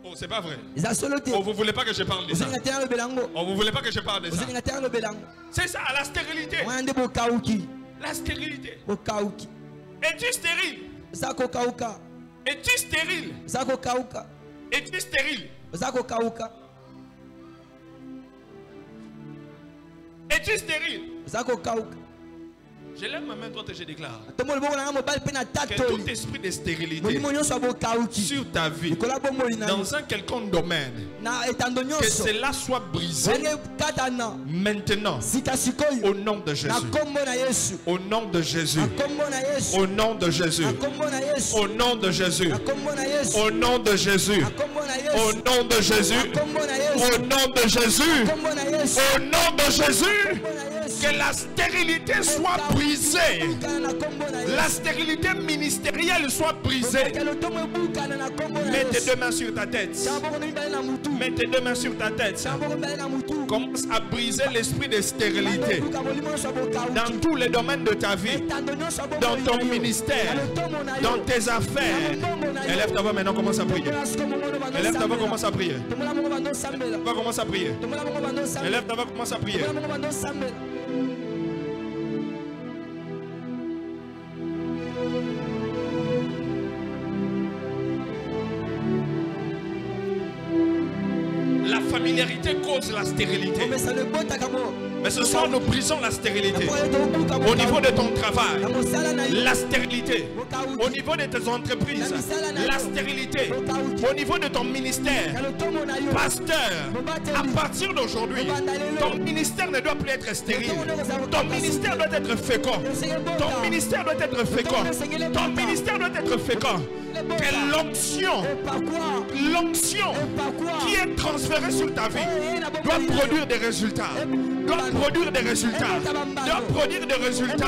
oh, c'est pas vrai. Oh, vous voulez pas que je parle de ça? Oh, vous voulez pas que je parle de ça? C'est ça, la stérilité. La stérilité. Es-tu stérile? Es-tu stérile? Es-tu stérile? Es-tu stérile? Je lève ma main droite et je déclare Tomo le bongo na mobile pe na que tatoli. tout esprit de stérilité Molimo nyonso abokauki. sur ta vie, Kola bomoli na. dans un quelconque domaine, Na etando que nyonso. cela soit brisé Wenge katana. maintenant Sika sikoyo. au nom de Jésus. Na kombo na Yesu. Au nom de Jésus. Na kombo na Yesu. Au nom de Jésus. Na kombo na Yesu. Au nom de Jésus. Na kombo na Yesu. Au nom de Jésus. Na kombo na Yesu. Au nom de Jésus. Na kombo na Yesu. Au nom de Jésus. Na kombo na Yesu. Au nom de Jésus. Na kombo na Yesu. Que la stérilité soit brisée. Na kombo na Yesu. La stérilité ministérielle soit brisée. Mets tes deux mains sur ta tête. Mets tes deux mains sur ta tête. Commence à briser l'esprit de stérilité dans tous les domaines de ta vie, dans ton ministère, dans tes affaires. Élève ta voix maintenant, commence à prier. Élève ta voix, commence à prier. Va commencer à prier. Élève ta voix, commence à prier. La familiarité cause la stérilité. Mais ce soir, nous brisons la stérilité. Au niveau de ton travail, la stérilité. Au niveau de tes entreprises, la stérilité. Au niveau de ton ministère, pasteur, à partir d'aujourd'hui, ton ministère ne doit plus être stérile. Ton ministère doit être fécond. Ton ministère doit être fécond. Ton ministère doit être fécond. Que l'onction qui est transférée sur ta vie doit produire des résultats. Doit produire des résultats. Doit produire des résultats.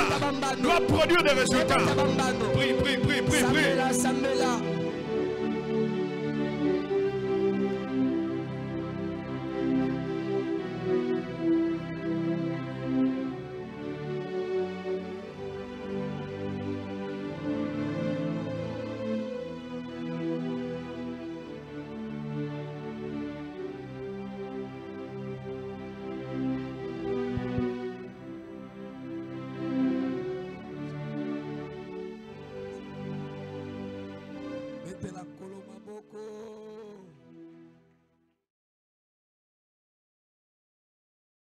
Doit produire des résultats. Prie, prie, prie, prie, prie.